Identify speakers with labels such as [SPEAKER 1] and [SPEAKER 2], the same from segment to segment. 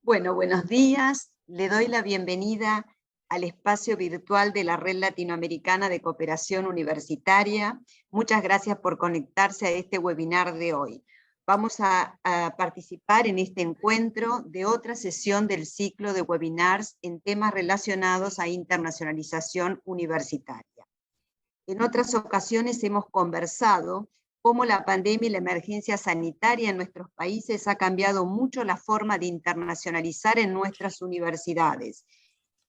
[SPEAKER 1] Bueno, buenos días. Le doy la bienvenida al espacio virtual de la Red Latinoamericana de Cooperación Universitaria. Muchas gracias por conectarse a este webinar de hoy. Vamos a participar en este encuentro de otra sesión del ciclo de webinars en temas relacionados a internacionalización universitaria. En otras ocasiones hemos conversado cómo la pandemia y la emergencia sanitaria en nuestros países ha cambiado mucho la forma de internacionalizar en nuestras universidades.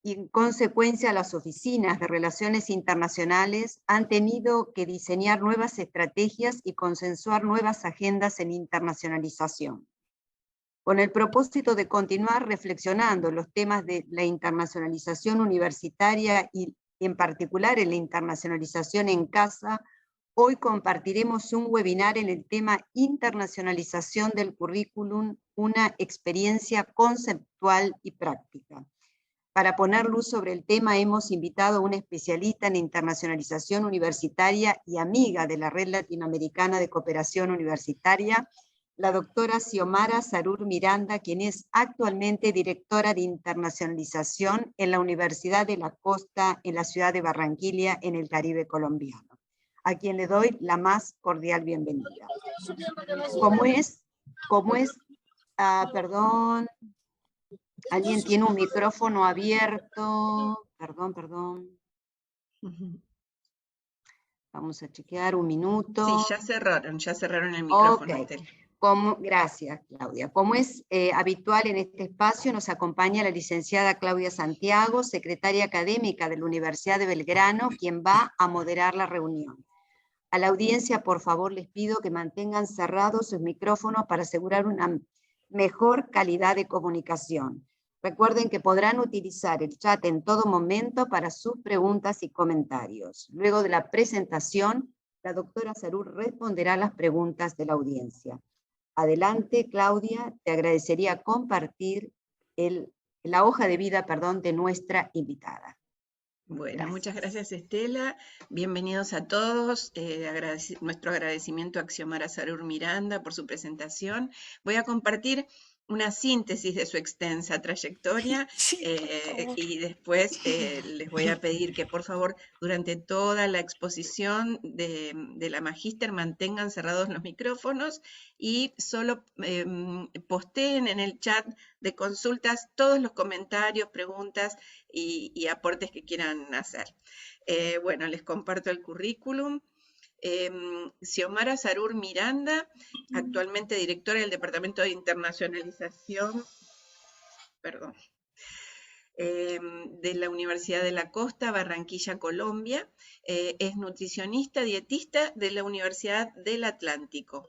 [SPEAKER 1] Y en consecuencia, las oficinas de relaciones internacionales han tenido que diseñar nuevas estrategias y consensuar nuevas agendas en internacionalización. Con el propósito de continuar reflexionando los temas de la internacionalización universitaria y en particular en la internacionalización en casa, hoy compartiremos un webinar en el tema Internacionalización del currículum, una experiencia conceptual y práctica. Para poner luz sobre el tema hemos invitado a una especialista en internacionalización universitaria y amiga de la Red Latinoamericana de Cooperación Universitaria, la doctora Xiomara Sarur Miranda, quien es actualmente directora de internacionalización en la Universidad de la Costa en la ciudad de Barranquilla, en el Caribe colombiano, a quien le doy la más cordial bienvenida. Perdón, alguien tiene un micrófono abierto, perdón. Vamos a chequear un minuto.
[SPEAKER 2] Sí, ya cerraron el micrófono.
[SPEAKER 1] Okay. Gracias, Claudia. Como es habitual en este espacio, nos acompaña la licenciada Claudia Santiago, secretaria académica de la Universidad de Belgrano, quien va a moderar la reunión. A la audiencia, por favor, les pido que mantengan cerrados sus micrófonos para asegurar una mejor calidad de comunicación. Recuerden que podrán utilizar el chat en todo momento para sus preguntas y comentarios. Luego de la presentación, la doctora Sarur responderá las preguntas de la audiencia. Adelante, Claudia, te agradecería compartir la hoja de vida de nuestra invitada.
[SPEAKER 2] Bueno,
[SPEAKER 1] Gracias.
[SPEAKER 2] Muchas gracias, Estela. Bienvenidos a todos. Nuestro agradecimiento a Xiomara Sarur Miranda por su presentación. Voy a compartir una síntesis de su extensa trayectoria y después les voy a pedir que por favor durante toda la exposición de la magíster mantengan cerrados los micrófonos y solo posteen en el chat de consultas todos los comentarios, preguntas y aportes que quieran hacer. Bueno, les comparto el currículum. Xiomara Sarur Miranda, actualmente directora del Departamento de Internacionalización, de la Universidad de la Costa, Barranquilla, Colombia. Es nutricionista, dietista de la Universidad del Atlántico.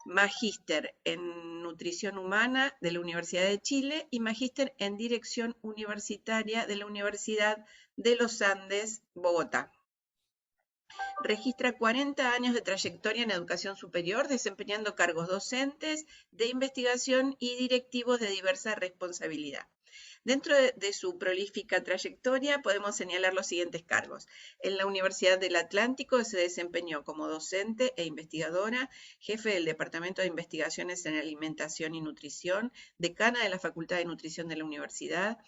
[SPEAKER 2] Magíster en Nutrición Humana de la Universidad de Chile y magíster en Dirección Universitaria de la Universidad de los Andes, Bogotá. Registra 40 años de trayectoria en educación superior, desempeñando cargos docentes, de investigación y directivos de diversa responsabilidad. Dentro de su prolífica trayectoria podemos señalar los siguientes cargos. En la Universidad del Atlántico se desempeñó como docente e investigadora, jefe del Departamento de Investigaciones en Alimentación y Nutrición, decana de la Facultad de Nutrición de la Universidad,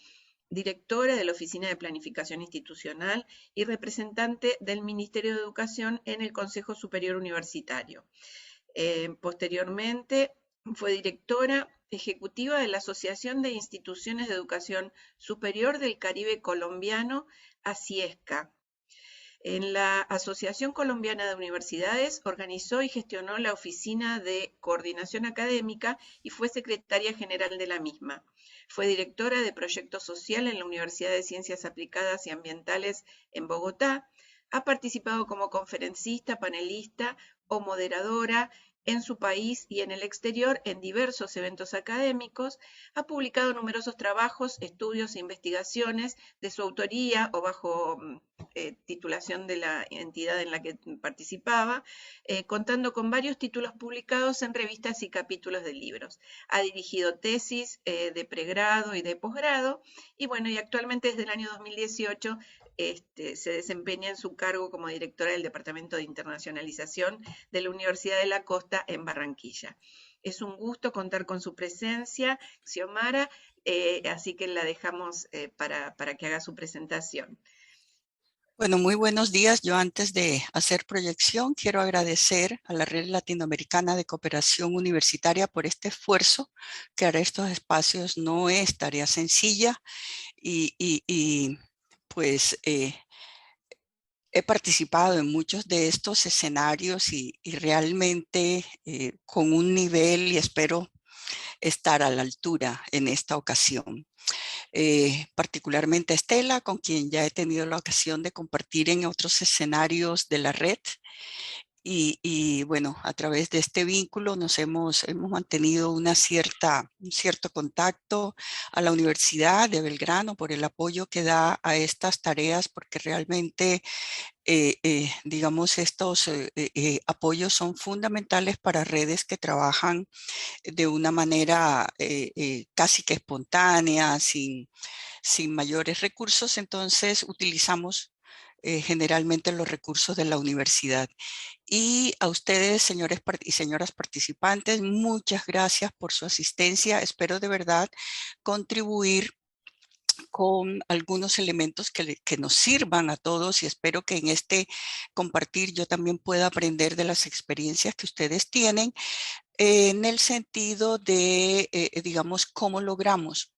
[SPEAKER 2] directora de la Oficina de Planificación Institucional y representante del Ministerio de Educación en el Consejo Superior Universitario. Posteriormente fue directora ejecutiva de la Asociación de Instituciones de Educación Superior del Caribe Colombiano, ASIESCA. En la Asociación Colombiana de Universidades organizó y gestionó la Oficina de Coordinación Académica y fue secretaria general de la misma. Fue directora de Proyecto Social en la Universidad de Ciencias Aplicadas y Ambientales en Bogotá. Ha participado como conferencista, panelista o moderadora en su país y en el exterior en diversos eventos académicos. Ha publicado numerosos trabajos, estudios e investigaciones de su autoría o bajo titulación de la entidad en la que participaba, contando con varios títulos publicados en revistas y capítulos de libros. Ha dirigido tesis de pregrado y de posgrado y bueno, y actualmente desde el año 2018 se desempeña en su cargo como directora del Departamento de Internacionalización de la Universidad de la Costa en Barranquilla. Es un gusto contar con su presencia, Xiomara, así que la dejamos para que haga su presentación.
[SPEAKER 3] Bueno, muy buenos días. Yo antes de hacer proyección quiero agradecer a la Red Latinoamericana de Cooperación Universitaria por este esfuerzo, que hará estos espacios no es tarea sencilla pues he participado en muchos de estos escenarios y realmente con un nivel y espero estar a la altura en esta ocasión. Particularmente Estela, con quien ya he tenido la ocasión de compartir en otros escenarios de la red. Bueno, a través de este vínculo hemos mantenido un cierto contacto a la Universidad de Belgrano por el apoyo que da a estas tareas, porque realmente digamos, estos apoyos son fundamentales para redes que trabajan de una manera casi que espontánea, sin mayores recursos. Entonces utilizamos generalmente los recursos de la universidad. Y a ustedes, señores y señoras participantes, muchas gracias por su asistencia. Espero de verdad contribuir con algunos elementos que nos sirvan a todos, y espero que en este compartir yo también pueda aprender de las experiencias que ustedes tienen en el sentido de, digamos, cómo logramos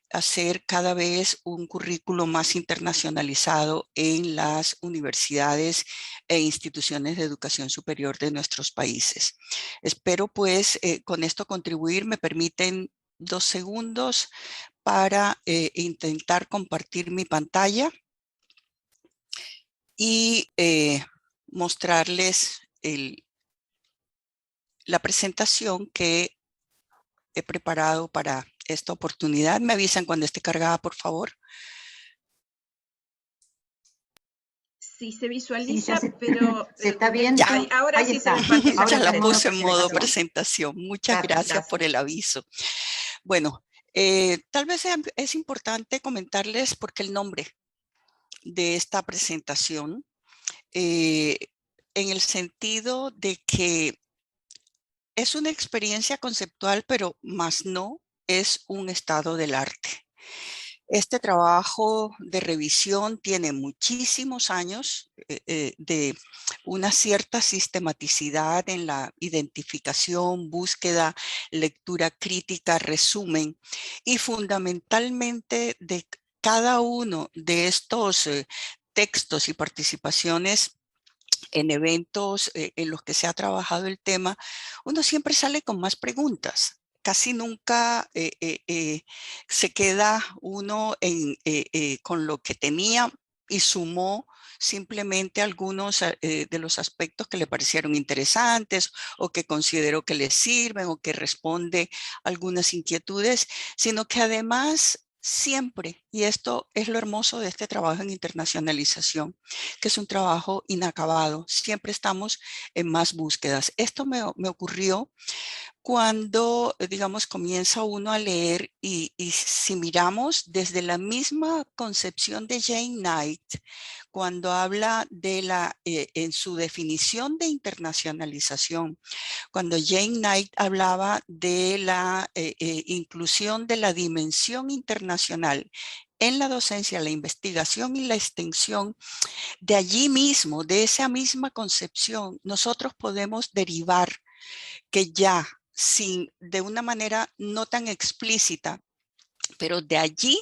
[SPEAKER 3] hacer cada vez un currículo más internacionalizado en las universidades e instituciones de educación superior de nuestros países. Espero pues con esto contribuir. Me permiten 2 segundos para intentar compartir mi pantalla y mostrarles la presentación que he preparado para esta oportunidad. Me avisan cuando esté cargada, por favor.
[SPEAKER 2] Sí, se visualiza, pero...
[SPEAKER 1] Se está viendo.
[SPEAKER 2] Ahora sí se ve pantalla.
[SPEAKER 3] Ya la puse en modo presentación. Muchas gracias por el aviso. Bueno, tal vez es importante comentarles por qué el nombre de esta presentación, en el sentido de que es una experiencia conceptual, pero más no es un estado del arte. Este trabajo de revisión tiene muchísimos años de una cierta sistematicidad en la identificación, búsqueda, lectura crítica, resumen, y fundamentalmente de cada uno de estos textos y participaciones en eventos en los que se ha trabajado el tema, uno siempre sale con más preguntas. Casi nunca se queda uno con lo que tenía y sumó simplemente algunos de los aspectos que le parecieron interesantes o que consideró que le sirven o que responde a algunas inquietudes, sino que además siempre, y esto es lo hermoso de este trabajo en internacionalización, que es un trabajo inacabado, siempre estamos en más búsquedas. Esto me ocurrió cuando, digamos, comienza uno a leer y si miramos desde la misma concepción de Jane Knight, cuando habla de en su definición de internacionalización, cuando Jane Knight hablaba de la inclusión de la dimensión internacional en la docencia, la investigación y la extensión, de allí mismo, de esa misma concepción, nosotros podemos derivar que ya de una manera no tan explícita, pero de allí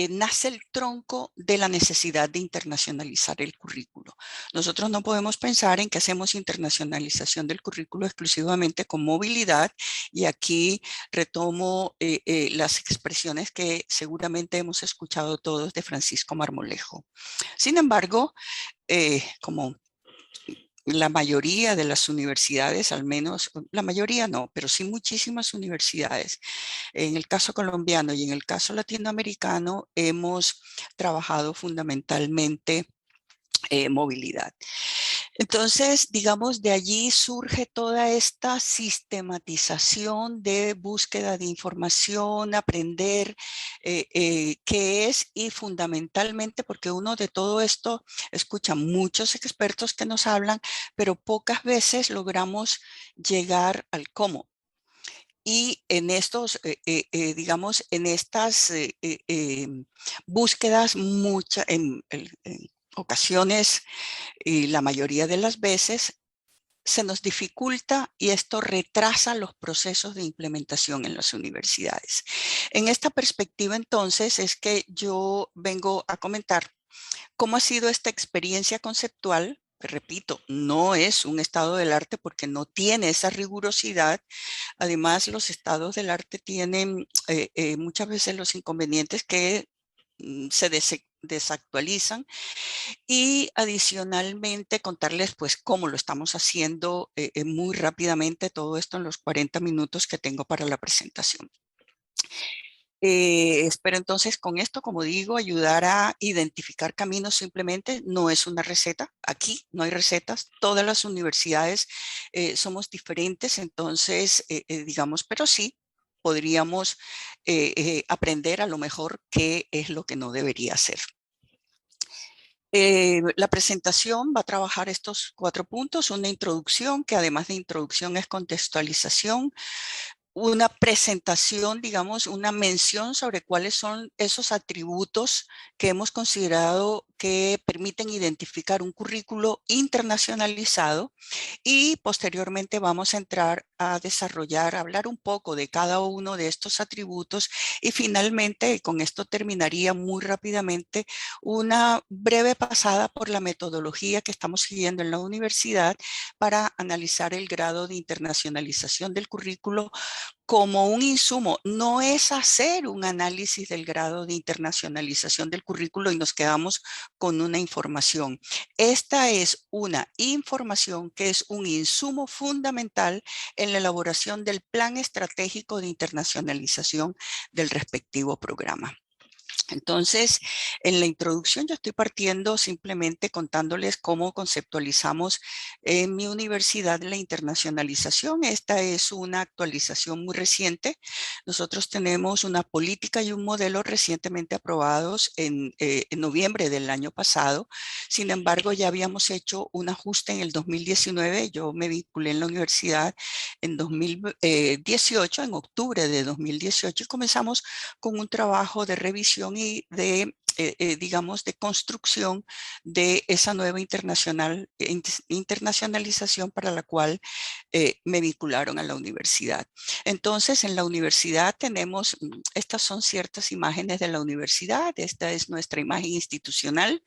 [SPEAKER 3] nace el tronco de la necesidad de internacionalizar el currículo. Nosotros no podemos pensar en que hacemos internacionalización del currículo exclusivamente con movilidad, y aquí retomo las expresiones que seguramente hemos escuchado todos de Francisco Marmolejo. Sin embargo, como la mayoría de las universidades, al menos, la mayoría no, pero sí muchísimas universidades, en el caso colombiano y en el caso latinoamericano, hemos trabajado fundamentalmente movilidad. Entonces, digamos, de allí surge toda esta sistematización de búsqueda de información, aprender qué es, y fundamentalmente porque uno de todo esto escucha muchos expertos que nos hablan, pero pocas veces logramos llegar al cómo. y en estos, digamos, en estas búsquedas, en ocasiones y la mayoría de las veces, se nos dificulta y esto retrasa los procesos de implementación en las universidades. En esta perspectiva, entonces, es que yo vengo a comentar cómo ha sido esta experiencia conceptual. Repito, no es un estado del arte porque no tiene esa rigurosidad. Además, los estados del arte tienen muchas veces los inconvenientes que se desactualizan, y adicionalmente contarles pues cómo lo estamos haciendo muy rápidamente, todo esto en los 40 minutos que tengo para la presentación. Espero entonces con esto, como digo, ayudar a identificar caminos. Simplemente no es una receta. Aquí no hay recetas. Todas las universidades somos diferentes, entonces, digamos, pero sí podríamos aprender a lo mejor qué es lo que no debería hacer. La presentación va a trabajar estos 4 puntos: una introducción, que además de introducción es contextualización; una presentación, digamos, una mención sobre cuáles son esos atributos que hemos considerado que permiten identificar un currículo internacionalizado, y posteriormente vamos a entrar a desarrollar, a hablar un poco de cada uno de estos atributos, y finalmente, con esto terminaría muy rápidamente, una breve pasada por la metodología que estamos siguiendo en la universidad para analizar el grado de internacionalización del currículo como un insumo. No es hacer un análisis del grado de internacionalización del currículo y nos quedamos con una información. Esta es una información que es un insumo fundamental en la elaboración del plan estratégico de internacionalización del respectivo programa. Entonces, en la introducción yo estoy partiendo simplemente contándoles cómo conceptualizamos en mi universidad la internacionalización. Esta es una actualización muy reciente. Nosotros tenemos una política y un modelo recientemente aprobados en noviembre del año pasado. Sin embargo, ya habíamos hecho un ajuste en el 2019. Yo me vinculé en la universidad en 2018, en octubre de 2018, y comenzamos con un trabajo de revisión y de, digamos, de construcción de esa nueva internacionalización para la cual me vincularon a la universidad. Entonces, en la universidad tenemos, estas son ciertas imágenes de la universidad. Esta es nuestra imagen institucional.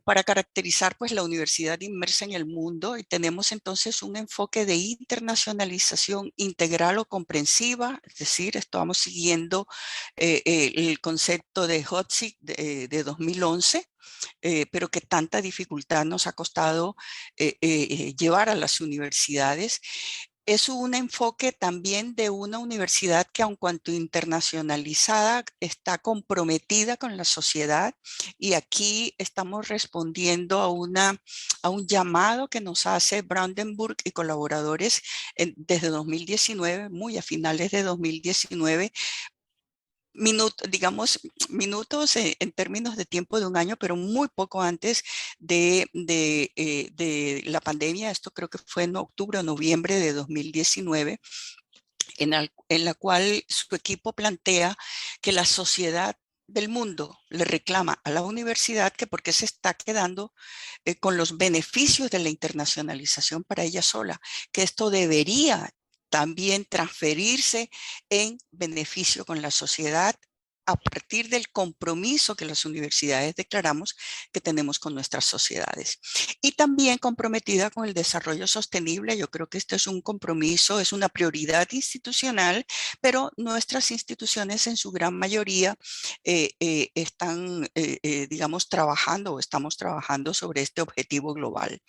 [SPEAKER 3] Para caracterizar pues la universidad inmersa en el mundo, y tenemos entonces un enfoque de internacionalización integral o comprensiva, es decir, estamos siguiendo el concepto de HOTSIC de 2011, pero que tanta dificultad nos ha costado llevar a las universidades. Es un enfoque también de una universidad que, aun cuanto internacionalizada, está comprometida con la sociedad, y aquí estamos respondiendo a un llamado que nos hace Brandenburg y colaboradores desde 2019, muy a finales de 2019, minutos en términos de tiempo de un año, pero muy poco antes de la pandemia. Esto creo que fue en octubre o noviembre de 2019, en la cual su equipo plantea que la sociedad del mundo le reclama a la universidad que por qué se está quedando con los beneficios de la internacionalización para ella sola, que esto debería también transferirse en beneficio con la sociedad a partir del compromiso que las universidades declaramos que tenemos con nuestras sociedades. Y también comprometida con el desarrollo sostenible. Yo creo que este es un compromiso, es una prioridad institucional, pero nuestras instituciones en su gran mayoría están, digamos, trabajando o estamos trabajando sobre este objetivo global,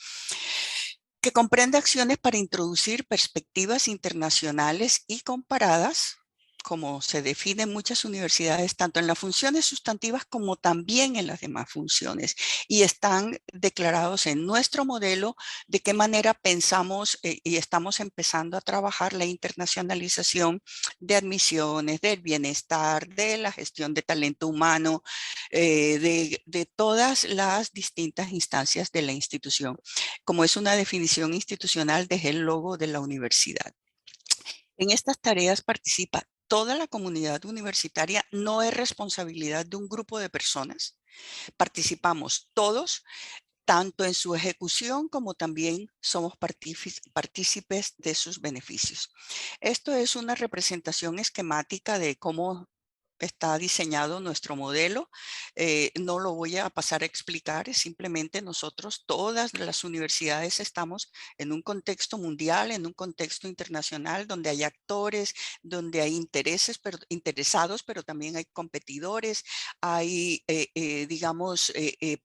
[SPEAKER 3] que comprende acciones para introducir perspectivas internacionales y comparadas, como se define en muchas universidades, tanto en las funciones sustantivas como también en las demás funciones, y están declarados en nuestro modelo de qué manera pensamos y estamos empezando a trabajar la internacionalización de admisiones, del bienestar, de la gestión de talento humano, de todas las distintas instancias de la institución. Como es una definición institucional, dejé el logo de la universidad. En estas tareas participa toda la comunidad universitaria, no es responsabilidad de un grupo de personas. Participamos todos, tanto en su ejecución como también somos partícipes de sus beneficios. Esto es una representación esquemática de cómo está diseñado nuestro modelo. No lo voy a pasar a explicar, es simplemente nosotros, todas las universidades estamos en un contexto mundial, en un contexto internacional, donde hay actores, donde hay interesados, pero también hay competidores, hay, digamos,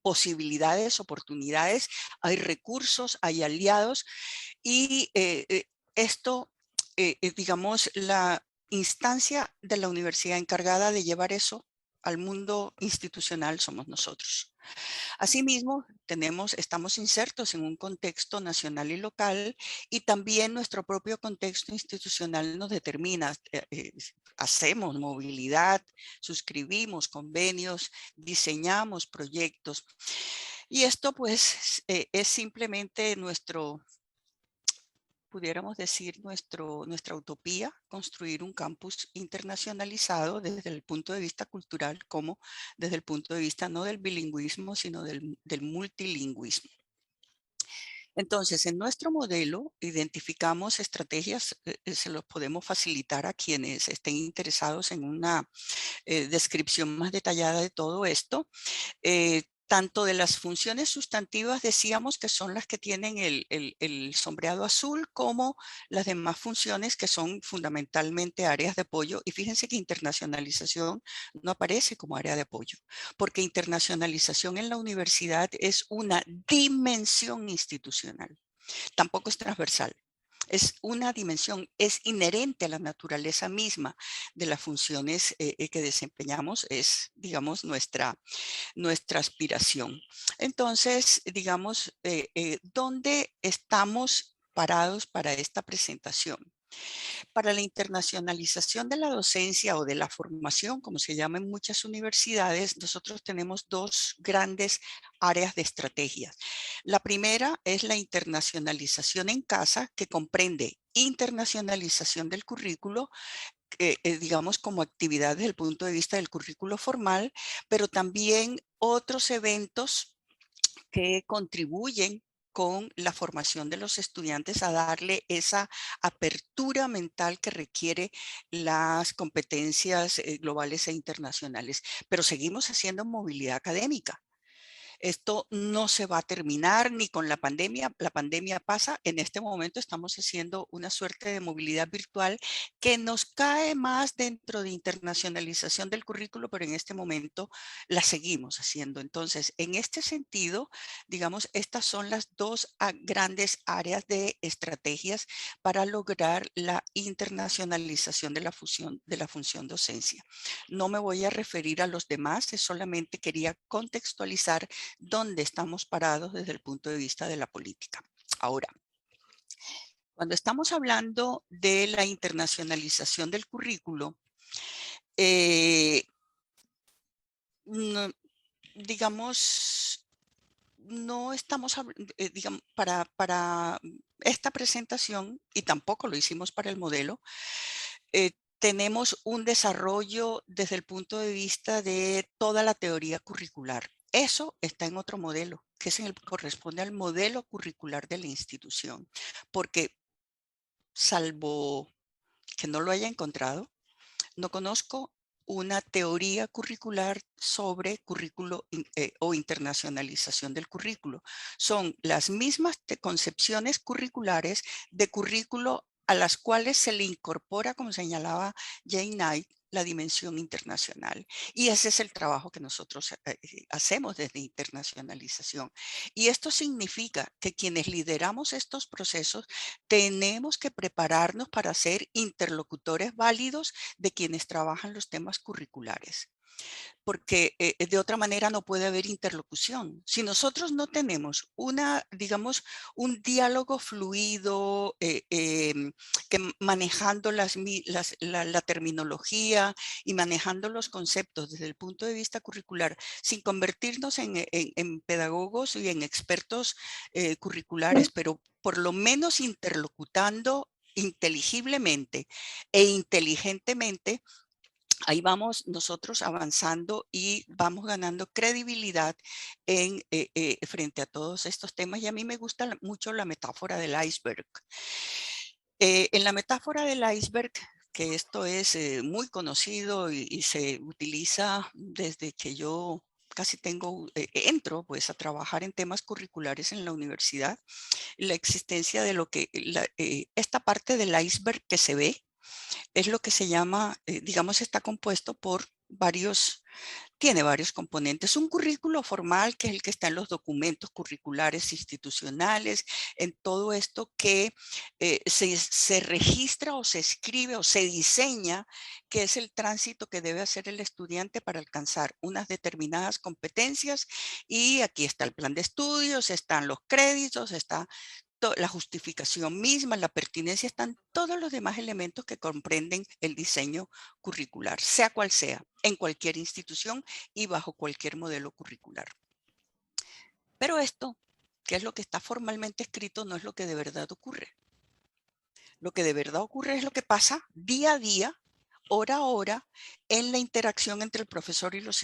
[SPEAKER 3] posibilidades, oportunidades, hay recursos, hay aliados y esto, digamos, la instancia de la universidad encargada de llevar eso al mundo institucional somos nosotros. Asimismo, estamos insertos en un contexto nacional y local y también nuestro propio contexto institucional nos determina. Hacemos movilidad, suscribimos convenios, diseñamos proyectos y esto pues es simplemente pudiéramos decir, nuestra utopía, construir un campus internacionalizado desde el punto de vista cultural como desde el punto de vista no del bilingüismo, sino del multilingüismo. Entonces, en nuestro modelo identificamos estrategias, se los podemos facilitar a quienes estén interesados en una descripción más detallada de todo esto. Tanto de las funciones sustantivas decíamos que son las que tienen el sombreado azul, como las demás funciones que son fundamentalmente áreas de apoyo. Y fíjense que internacionalización no aparece como área de apoyo, porque internacionalización en la universidad es una dimensión institucional, tampoco es transversal. Es una dimensión, es inherente a la naturaleza misma de las funciones que desempeñamos, es, digamos, nuestra aspiración. Entonces, digamos, ¿dónde estamos parados para esta presentación? Para la internacionalización de la docencia o de la formación, como se llama en muchas universidades, nosotros tenemos dos grandes áreas de estrategias. La primera es la internacionalización en casa, que comprende internacionalización del currículo, digamos, como actividad desde el punto de vista del currículo formal, pero también otros eventos que contribuyen con la formación de los estudiantes a darle esa apertura mental que requiere las competencias globales e internacionales. Pero seguimos haciendo movilidad académica. Esto no se va a terminar ni con la pandemia. La pandemia pasa. En este momento estamos haciendo una suerte de movilidad virtual que nos cae más dentro de internacionalización del currículo, pero en este momento la seguimos haciendo. Entonces, en este sentido, digamos, estas son las dos grandes áreas de estrategias para lograr la internacionalización de la función docencia. No me voy a referir a los demás, solamente quería contextualizar dónde estamos parados desde el punto de vista de la política. Ahora, cuando estamos hablando de la internacionalización del currículo, no, digamos, no estamos, digamos, para esta presentación, y tampoco lo hicimos para el modelo, tenemos un desarrollo desde el punto de vista de toda la teoría curricular. Eso está en otro modelo, que es corresponde al modelo curricular de la institución, porque salvo que no lo haya encontrado, no conozco una teoría curricular sobre currículo o internacionalización del currículo. Son las mismas concepciones curriculares de currículo a las cuales se le incorpora, como señalaba Jane Knight, la dimensión internacional. Y ese es el trabajo que nosotros hacemos desde internacionalización. Y esto significa que quienes lideramos estos procesos tenemos que prepararnos para ser interlocutores válidos de quienes trabajan los temas curriculares, porque de otra manera no puede haber interlocución. Si nosotros no tenemos digamos, un diálogo fluido, que manejando la terminología y manejando los conceptos desde el punto de vista curricular, sin convertirnos en pedagogos y en expertos curriculares, pero por lo menos interlocutando inteligiblemente e inteligentemente, ahí vamos nosotros avanzando y vamos ganando credibilidad frente a todos estos temas. Y a mí me gusta mucho la metáfora del iceberg. En la metáfora del iceberg, que esto es muy conocido y se utiliza desde que yo casi entro pues a trabajar en temas curriculares en la universidad, la existencia de lo que, esta parte del iceberg que se ve, es lo que se llama, digamos, está compuesto por tiene varios componentes. Un currículo formal, que es el que está en los documentos curriculares institucionales, en todo esto que se registra o se escribe o se diseña, que es el tránsito que debe hacer el estudiante para alcanzar unas determinadas competencias. Y aquí está el plan de estudios, están los créditos, está la justificación misma, la pertinencia, están todos los demás elementos que comprenden el diseño curricular, sea cual sea, en cualquier institución y bajo cualquier modelo curricular. Pero esto, que es lo que está formalmente escrito, no es lo que de verdad ocurre. Lo que de verdad ocurre es lo que pasa día a día, hora a hora, en la interacción entre el profesor y los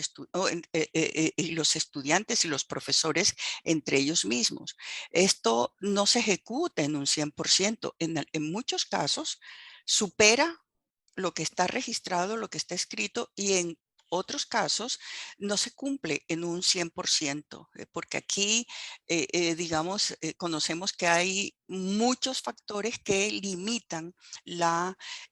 [SPEAKER 3] estudiantes y los profesores entre ellos mismos. Esto no se ejecuta en un 100%. En muchos casos supera lo que está registrado, lo que está escrito, y en otros casos no se cumple en un 100%, porque aquí, digamos, conocemos que hay muchos factores que limitan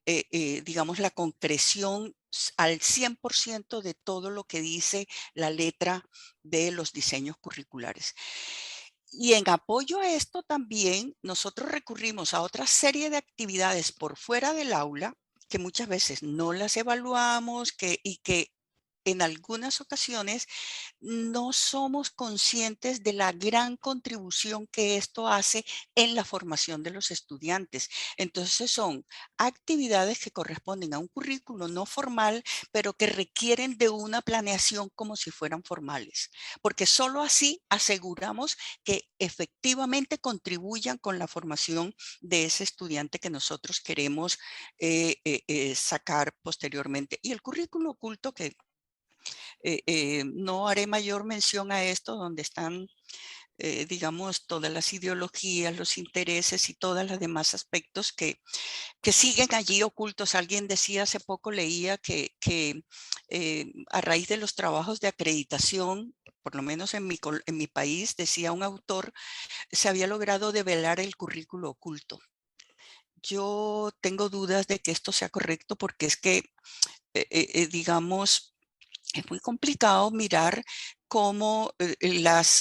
[SPEAKER 3] digamos, la concreción al 100% de todo lo que dice la letra de los diseños curriculares. Y en apoyo a esto también nosotros recurrimos a otra serie de actividades por fuera del aula, que muchas veces no las evaluamos y que en algunas ocasiones no somos conscientes de la gran contribución que esto hace en la formación de los estudiantes. Entonces son actividades que corresponden a un currículo no formal, pero que requieren de una planeación como si fueran formales, porque solo así aseguramos que efectivamente contribuyan con la formación de ese estudiante que nosotros queremos sacar posteriormente. Y el currículo oculto, que no haré mayor mención a esto, donde están, digamos, todas las ideologías, los intereses y todos los demás aspectos que siguen allí ocultos. Alguien decía, hace poco leía que a raíz de los trabajos de acreditación, por lo menos en mi país, decía un autor, se había logrado develar el currículo oculto. Yo tengo dudas de que esto sea correcto, porque es que, digamos, es muy complicado mirar cómo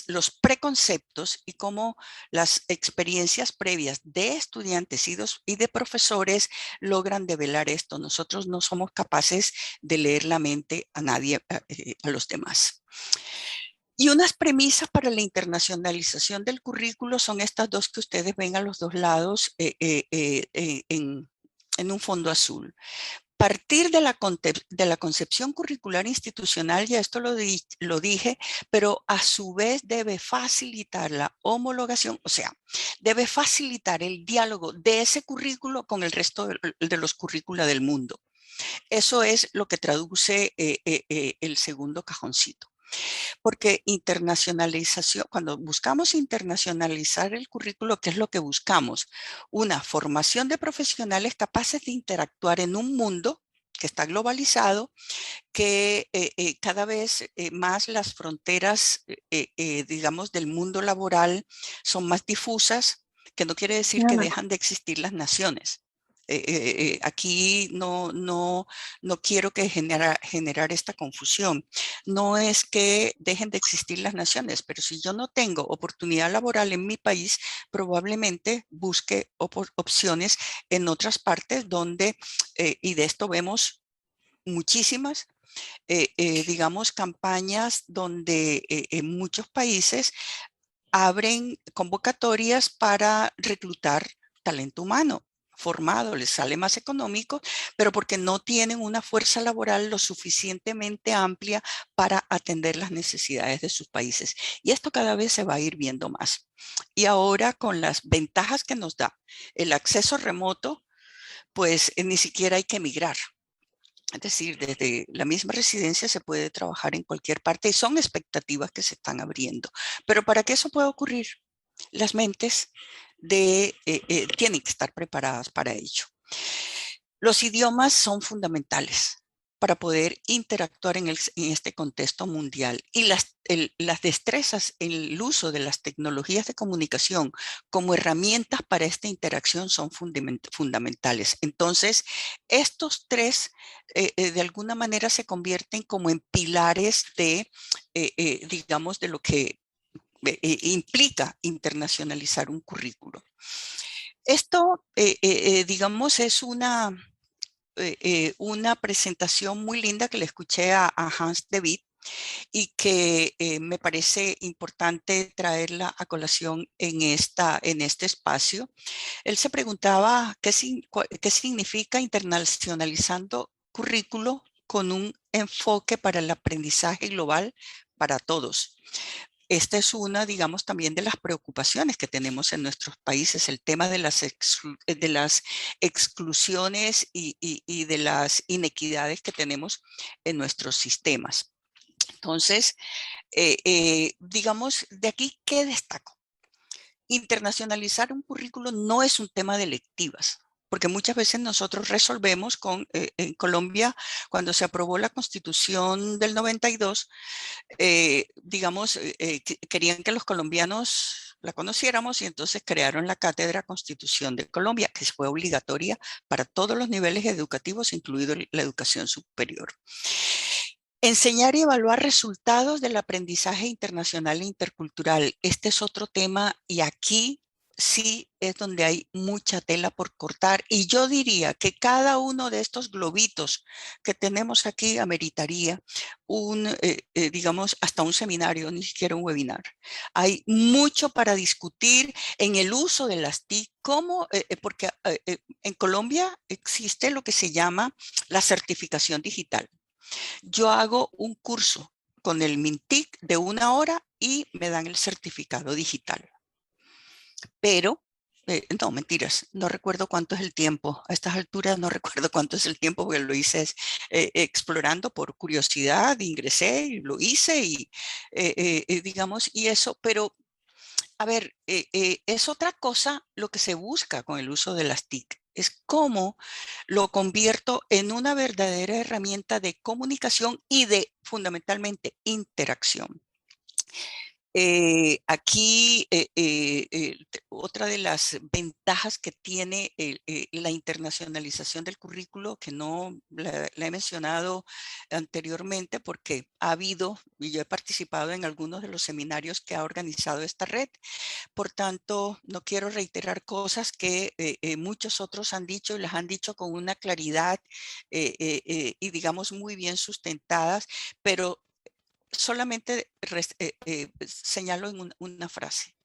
[SPEAKER 3] los preconceptos y cómo las experiencias previas de estudiantes y de profesores logran develar esto. Nosotros no somos capaces de leer la mente a nadie, a los demás. Y unas premisas para la internacionalización del currículo son estas dos que ustedes ven a los dos lados en un fondo azul. Partir de la concepción curricular institucional, ya esto lo dije, pero a su vez debe facilitar la homologación, o sea, debe facilitar el diálogo de ese currículo con el resto de los currícula del mundo. Eso es lo que traduce el segundo cajoncito. Porque internacionalización, cuando buscamos internacionalizar el currículo, ¿qué es lo que buscamos? Una formación de profesionales capaces de interactuar en un mundo que está globalizado, que cada vez más las fronteras, digamos, del mundo laboral son más difusas, que no quiere decir que dejan de existir las naciones. Aquí no quiero que generar esta confusión. No es que dejen de existir las naciones, pero si yo no tengo oportunidad laboral en mi país, probablemente busque opciones en otras partes donde, y de esto vemos muchísimas, digamos, campañas donde en muchos países abren convocatorias para reclutar talento humano formado, les sale más económico, pero porque no tienen una fuerza laboral lo suficientemente amplia para atender las necesidades de sus países. Y esto cada vez se va a ir viendo más. Y ahora, con las ventajas que nos da el acceso remoto, pues ni siquiera hay que emigrar. Es decir, desde la misma residencia se puede trabajar en cualquier parte y son expectativas que se están abriendo. Pero para que eso pueda ocurrir, las mentes tienen que estar preparadas para ello. Los idiomas son fundamentales para poder interactuar en este contexto mundial. Y las destrezas en el uso de las tecnologías de comunicación como herramientas para esta interacción son fundamentales. Entonces, estos tres de alguna manera se convierten como en pilares digamos, de lo que implica internacionalizar un currículo. Esto, digamos, es una presentación muy linda que le escuché a Hans De Witt y que me parece importante traerla a colación en este espacio. Él se preguntaba qué significa internacionalizando currículo con un enfoque para el aprendizaje global para todos. Esta es una, digamos, también de las preocupaciones que tenemos en nuestros países, el tema de las exclusiones y de las inequidades que tenemos en nuestros sistemas. Entonces, digamos, de aquí, ¿qué destaco? Internacionalizar un currículo no es un tema de electivas, porque muchas veces nosotros resolvemos en Colombia, cuando se aprobó la Constitución del 92, digamos, querían que los colombianos la conociéramos y entonces crearon la Cátedra Constitución de Colombia, que fue obligatoria para todos los niveles educativos, incluido la educación superior. Enseñar y evaluar resultados del aprendizaje internacional e intercultural. Este es otro tema y aquí sí es donde hay mucha tela por cortar. Y yo diría que cada uno de estos globitos que tenemos aquí ameritaría digamos, hasta un seminario, ni siquiera un webinar. Hay mucho para discutir en el uso de las TIC, porque en Colombia existe lo que se llama la certificación digital. Yo hago un curso con el Mintic de 1 hora y me dan el certificado digital. Pero, no, mentiras, no recuerdo cuánto es el tiempo. A estas alturas no recuerdo cuánto es el tiempo porque lo hice explorando por curiosidad, ingresé y lo hice y digamos, y eso, pero a ver, es otra cosa lo que se busca con el uso de las TIC. Es cómo lo convierto en una verdadera herramienta de comunicación y de, fundamentalmente, interacción. Aquí otra de las ventajas que tiene la internacionalización del currículo, que no la he mencionado anteriormente porque ha habido, y yo he participado en algunos de los seminarios que ha organizado esta red, por tanto no quiero reiterar cosas que muchos otros han dicho y las han dicho con una claridad y digamos muy bien sustentadas, pero solamente señalo en una frase.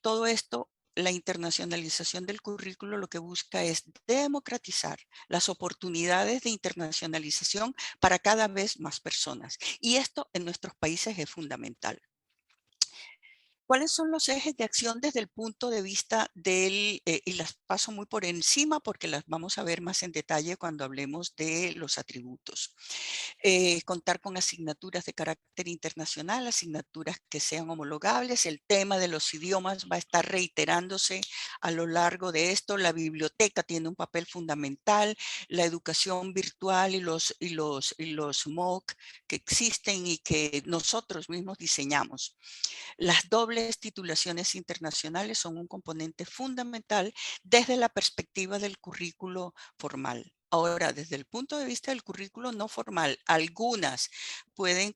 [SPEAKER 3] Todo esto, la internacionalización del currículo lo que busca es democratizar las oportunidades de internacionalización para cada vez más personas. Y esto en nuestros países es fundamental. ¿Cuáles son los ejes de acción desde el punto de vista y las paso muy por encima porque las vamos a ver más en detalle cuando hablemos de los atributos? Contar con asignaturas de carácter internacional, asignaturas que sean homologables. El tema de los idiomas va a estar reiterándose a lo largo de esto. La biblioteca tiene un papel fundamental, la educación virtual y los MOOC que existen y que nosotros mismos diseñamos. Las dobles titulaciones internacionales son un componente fundamental desde la perspectiva del currículo formal. Ahora, desde el punto de vista del currículo no formal, algunas pueden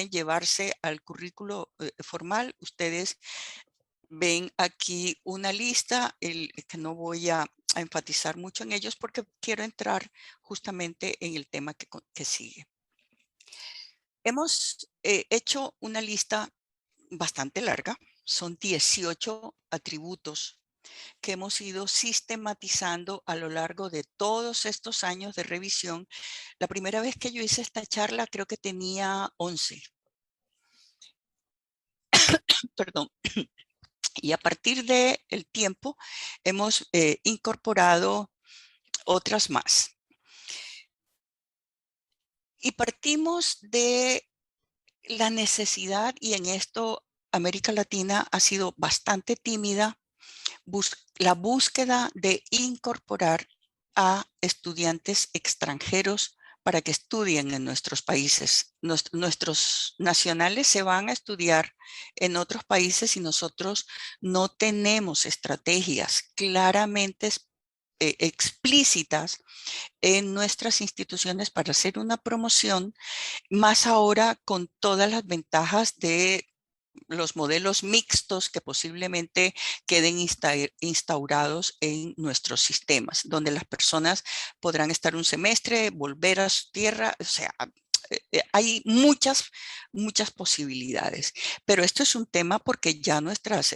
[SPEAKER 3] llevarse al currículo formal. Ustedes ven aquí una lista que no voy a enfatizar mucho en ellos porque quiero entrar justamente en el tema que sigue. Hemos hecho una lista bastante larga, son 18 atributos que hemos ido sistematizando a lo largo de todos estos años de revisión. La primera vez que yo hice esta charla creo que tenía 11. Perdón. Y a partir del tiempo hemos incorporado otras más. Y partimos de la necesidad, y en esto América Latina ha sido bastante tímida, la búsqueda de incorporar a estudiantes extranjeros para que estudien en nuestros países. Nuestros nacionales se van a estudiar en otros países y nosotros no tenemos estrategias claramente explícitas en nuestras instituciones para hacer una promoción, más ahora con todas las ventajas de los modelos mixtos que posiblemente queden instaurados en nuestros sistemas, donde las personas podrán estar un semestre, volver a su tierra, o sea, hay muchas posibilidades, pero esto es un tema porque ya nuestras,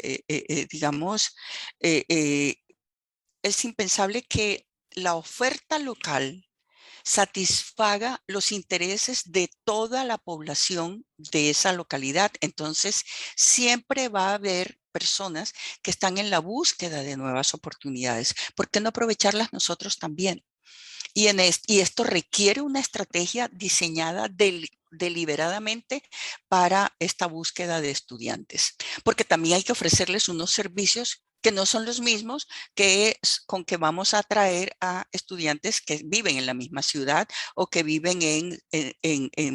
[SPEAKER 3] digamos, es impensable que la oferta local satisfaga los intereses de toda la población de esa localidad. Entonces, siempre va a haber personas que están en la búsqueda de nuevas oportunidades. ¿Por qué no aprovecharlas nosotros también? Y esto requiere una estrategia diseñada deliberadamente para esta búsqueda de estudiantes, porque también hay que ofrecerles unos servicios que no son los mismos con que vamos a atraer a estudiantes que viven en la misma ciudad o que viven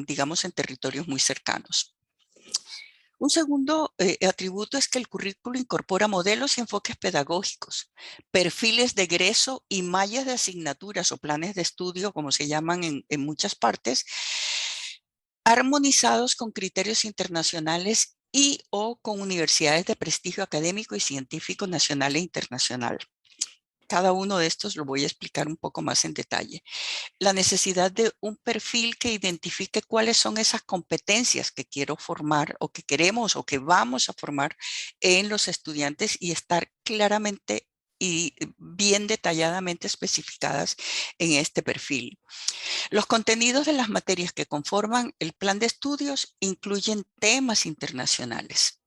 [SPEAKER 3] digamos, en territorios muy cercanos. Un segundo atributo es que el currículo incorpora modelos y enfoques pedagógicos, perfiles de egreso y mallas de asignaturas o planes de estudio, como se llaman en muchas partes, armonizados con criterios internacionales y o con universidades de prestigio académico y científico nacional e internacional. Cada uno de estos lo voy a explicar un poco más en detalle. La necesidad de un perfil que identifique cuáles son esas competencias que quiero formar o que queremos o que vamos a formar en los estudiantes y estar claramente y bien detalladamente especificadas en este perfil. Los contenidos de las materias que conforman el plan de estudios incluyen temas internacionales.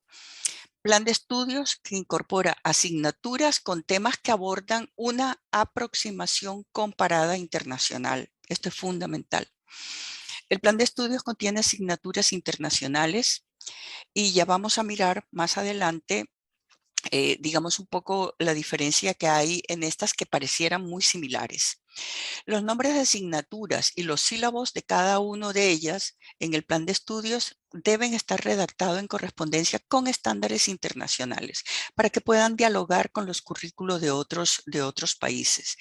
[SPEAKER 3] Plan de estudios que incorpora asignaturas con temas que abordan una aproximación comparada internacional. Esto es fundamental. El plan de estudios contiene asignaturas internacionales y ya vamos a mirar más adelante, digamos un poco la diferencia que hay en estas que parecieran muy similares. Los nombres de asignaturas y los sílabos de cada una de ellas en el plan de estudios deben estar redactados en correspondencia con estándares internacionales para que puedan dialogar con los currículos de otros países.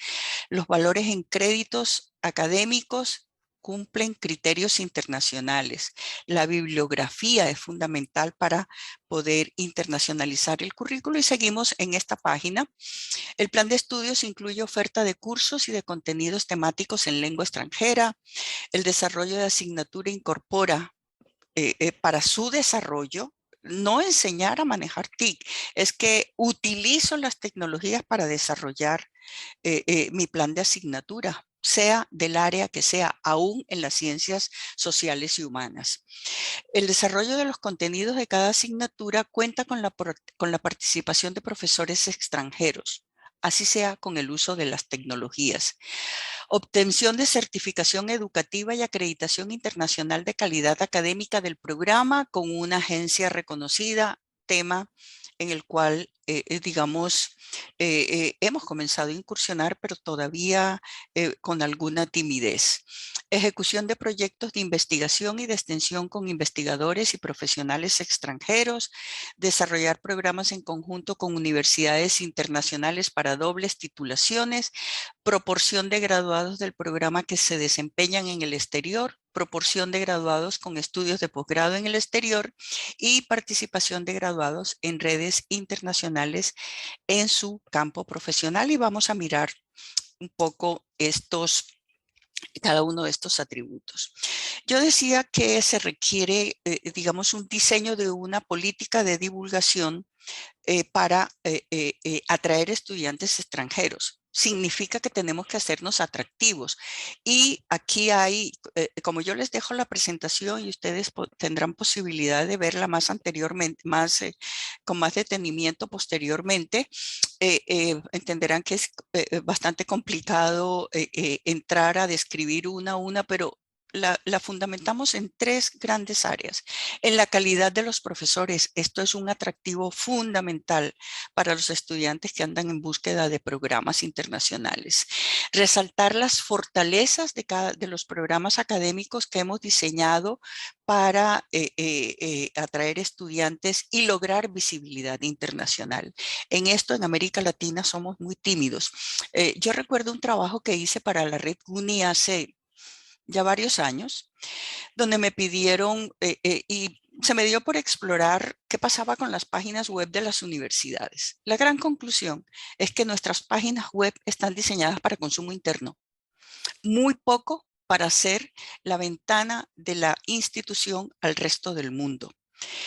[SPEAKER 3] Los valores en créditos académicos cumplen criterios internacionales. La bibliografía es fundamental para poder internacionalizar el currículo y seguimos en esta página. El plan de estudios incluye oferta de cursos y de contenidos temáticos en lengua extranjera. El desarrollo de asignatura incorpora para su desarrollo, no enseñar a manejar TIC, es que utilizo las tecnologías para desarrollar mi plan de asignatura, sea del área que sea, aún en las ciencias sociales y humanas. El desarrollo de los contenidos de cada asignatura cuenta con la participación de profesores extranjeros, así sea con el uso de las tecnologías. Obtención de certificación educativa y acreditación internacional de calidad académica del programa con una agencia reconocida, tema en el cual, digamos, hemos comenzado a incursionar, pero todavía con alguna timidez. Ejecución de proyectos de investigación y de extensión con investigadores y profesionales extranjeros, desarrollar programas en conjunto con universidades internacionales para dobles titulaciones, proporción de graduados del programa que se desempeñan en el exterior, proporción de graduados con estudios de posgrado en el exterior y participación de graduados en redes internacionales en su campo profesional. Y vamos a mirar un poco cada uno de estos atributos. Yo decía que se requiere, digamos, un diseño de una política de divulgación para atraer estudiantes extranjeros. significa que tenemos que hacernos atractivos. Y aquí hay, como yo les dejo la presentación y ustedes tendrán posibilidad de verla más anteriormente, con más detenimiento posteriormente, entenderán que es bastante complicado entrar a describir una a una, pero la fundamentamos en 3 grandes áreas. En la calidad de los profesores, esto es un atractivo fundamental para los estudiantes que andan en búsqueda de programas internacionales. Resaltar las fortalezas de los programas académicos que hemos diseñado para atraer estudiantes y lograr visibilidad internacional. En esto, en América Latina, somos muy tímidos. Yo recuerdo un trabajo que hice para la Red GUNI hace ya varios años, donde me pidieron y se me dio por explorar qué pasaba con las páginas web de las universidades. La gran conclusión es que nuestras páginas web están diseñadas para consumo interno, muy poco para ser la ventana de la institución al resto del mundo.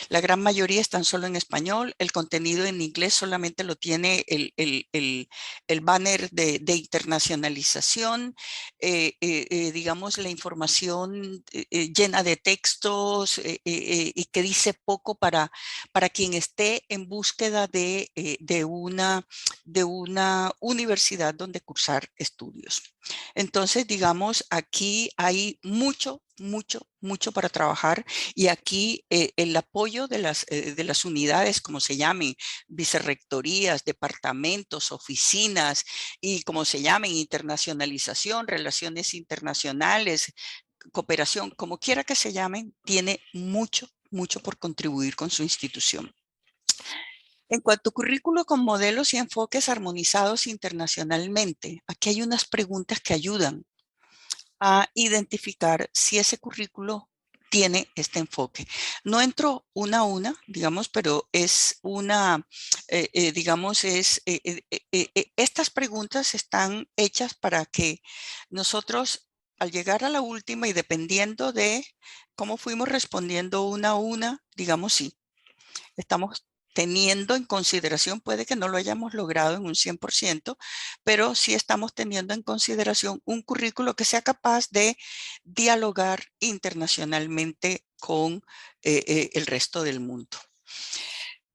[SPEAKER 3] La gran mayoría están solo en español, el contenido en inglés solamente lo tiene el banner de internacionalización, digamos la información llena de textos y que dice poco para quien esté en búsqueda de una universidad donde cursar estudios. Entonces, digamos, aquí hay mucho para trabajar y aquí el apoyo de las unidades, como se llamen, vicerrectorías, departamentos, oficinas y como se llamen, internacionalización, relaciones internacionales, cooperación, como quiera que se llamen, tiene mucho por contribuir con su institución. En cuanto a currículo con modelos y enfoques armonizados internacionalmente, aquí hay unas preguntas que ayudan a identificar si ese currículo tiene este enfoque. No entro una a una, digamos, pero es una, digamos, estas preguntas están hechas para que nosotros, al llegar a la última y dependiendo de cómo fuimos respondiendo una a una, digamos, sí, estamos teniendo en consideración, puede que no lo hayamos logrado en un 100%, pero sí estamos teniendo en consideración un currículo que sea capaz de dialogar internacionalmente con el resto del mundo.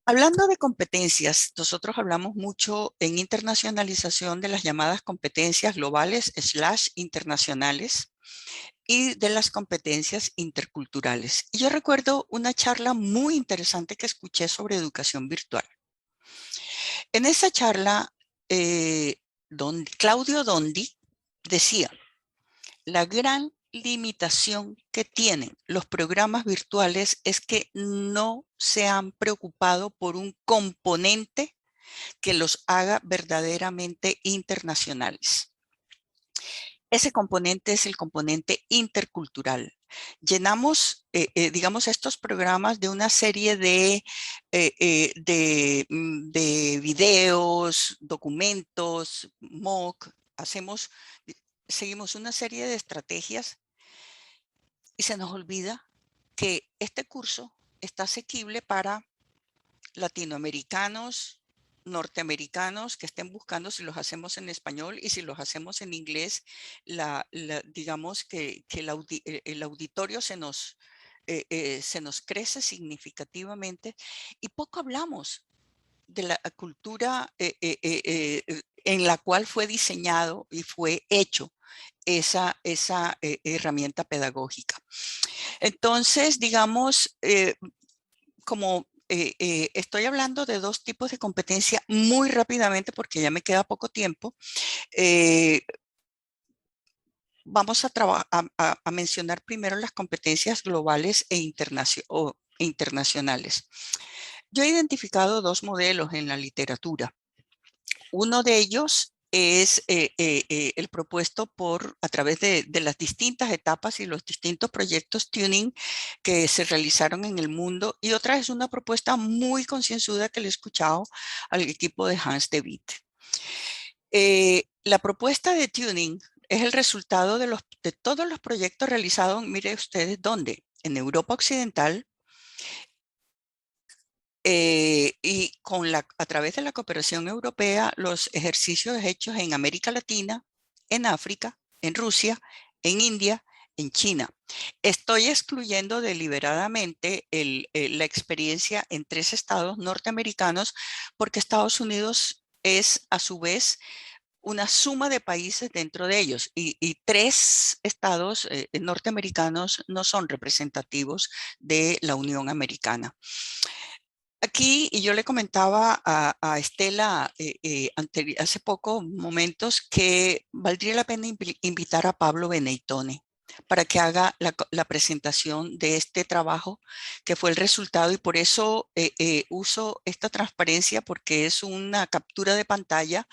[SPEAKER 3] Hablando de competencias, nosotros hablamos mucho en internacionalización de las llamadas competencias globales / internacionales y de las competencias interculturales. Y yo recuerdo una charla muy interesante que escuché sobre educación virtual. En esa charla, Claudio Dondi decía, la gran limitación que tienen los programas virtuales es que no se han preocupado por un componente que los haga verdaderamente internacionales. Ese componente es el componente intercultural. Llenamos, digamos, estos programas de una serie de videos, documentos, MOOC, seguimos una serie de estrategias y se nos olvida que este curso está asequible para latinoamericanos, norteamericanos que estén buscando si los hacemos en español y si los hacemos en inglés, digamos que el auditorio se nos crece significativamente y poco hablamos de la cultura en la cual fue diseñado y fue hecho esa herramienta pedagógica. Entonces, digamos, como estoy hablando de 2 tipos de competencia muy rápidamente porque ya me queda poco tiempo. Vamos a mencionar primero las competencias globales e internacionales. Yo he identificado 2 modelos en la literatura. Uno de ellos es el propuesto a través de las distintas etapas y los distintos proyectos tuning que se realizaron en el mundo, y otra es una propuesta muy concienzuda que le he escuchado al equipo de Hans de Witt. La propuesta de tuning es el resultado de todos los proyectos realizados, mire ustedes, ¿dónde? En Europa Occidental, y a través de la cooperación europea, los ejercicios hechos en América Latina, en África, en Rusia, en India, en China. Estoy excluyendo deliberadamente la experiencia en 3 estados norteamericanos porque Estados Unidos es a su vez una suma de países dentro de ellos y 3 estados norteamericanos no son representativos de la Unión Americana. Aquí, y yo le comentaba a Estela hace pocos momentos que valdría la pena invitar a Pablo Beneitone para que haga la presentación de este trabajo que fue el resultado, y por eso uso esta transparencia, porque es una captura de pantalla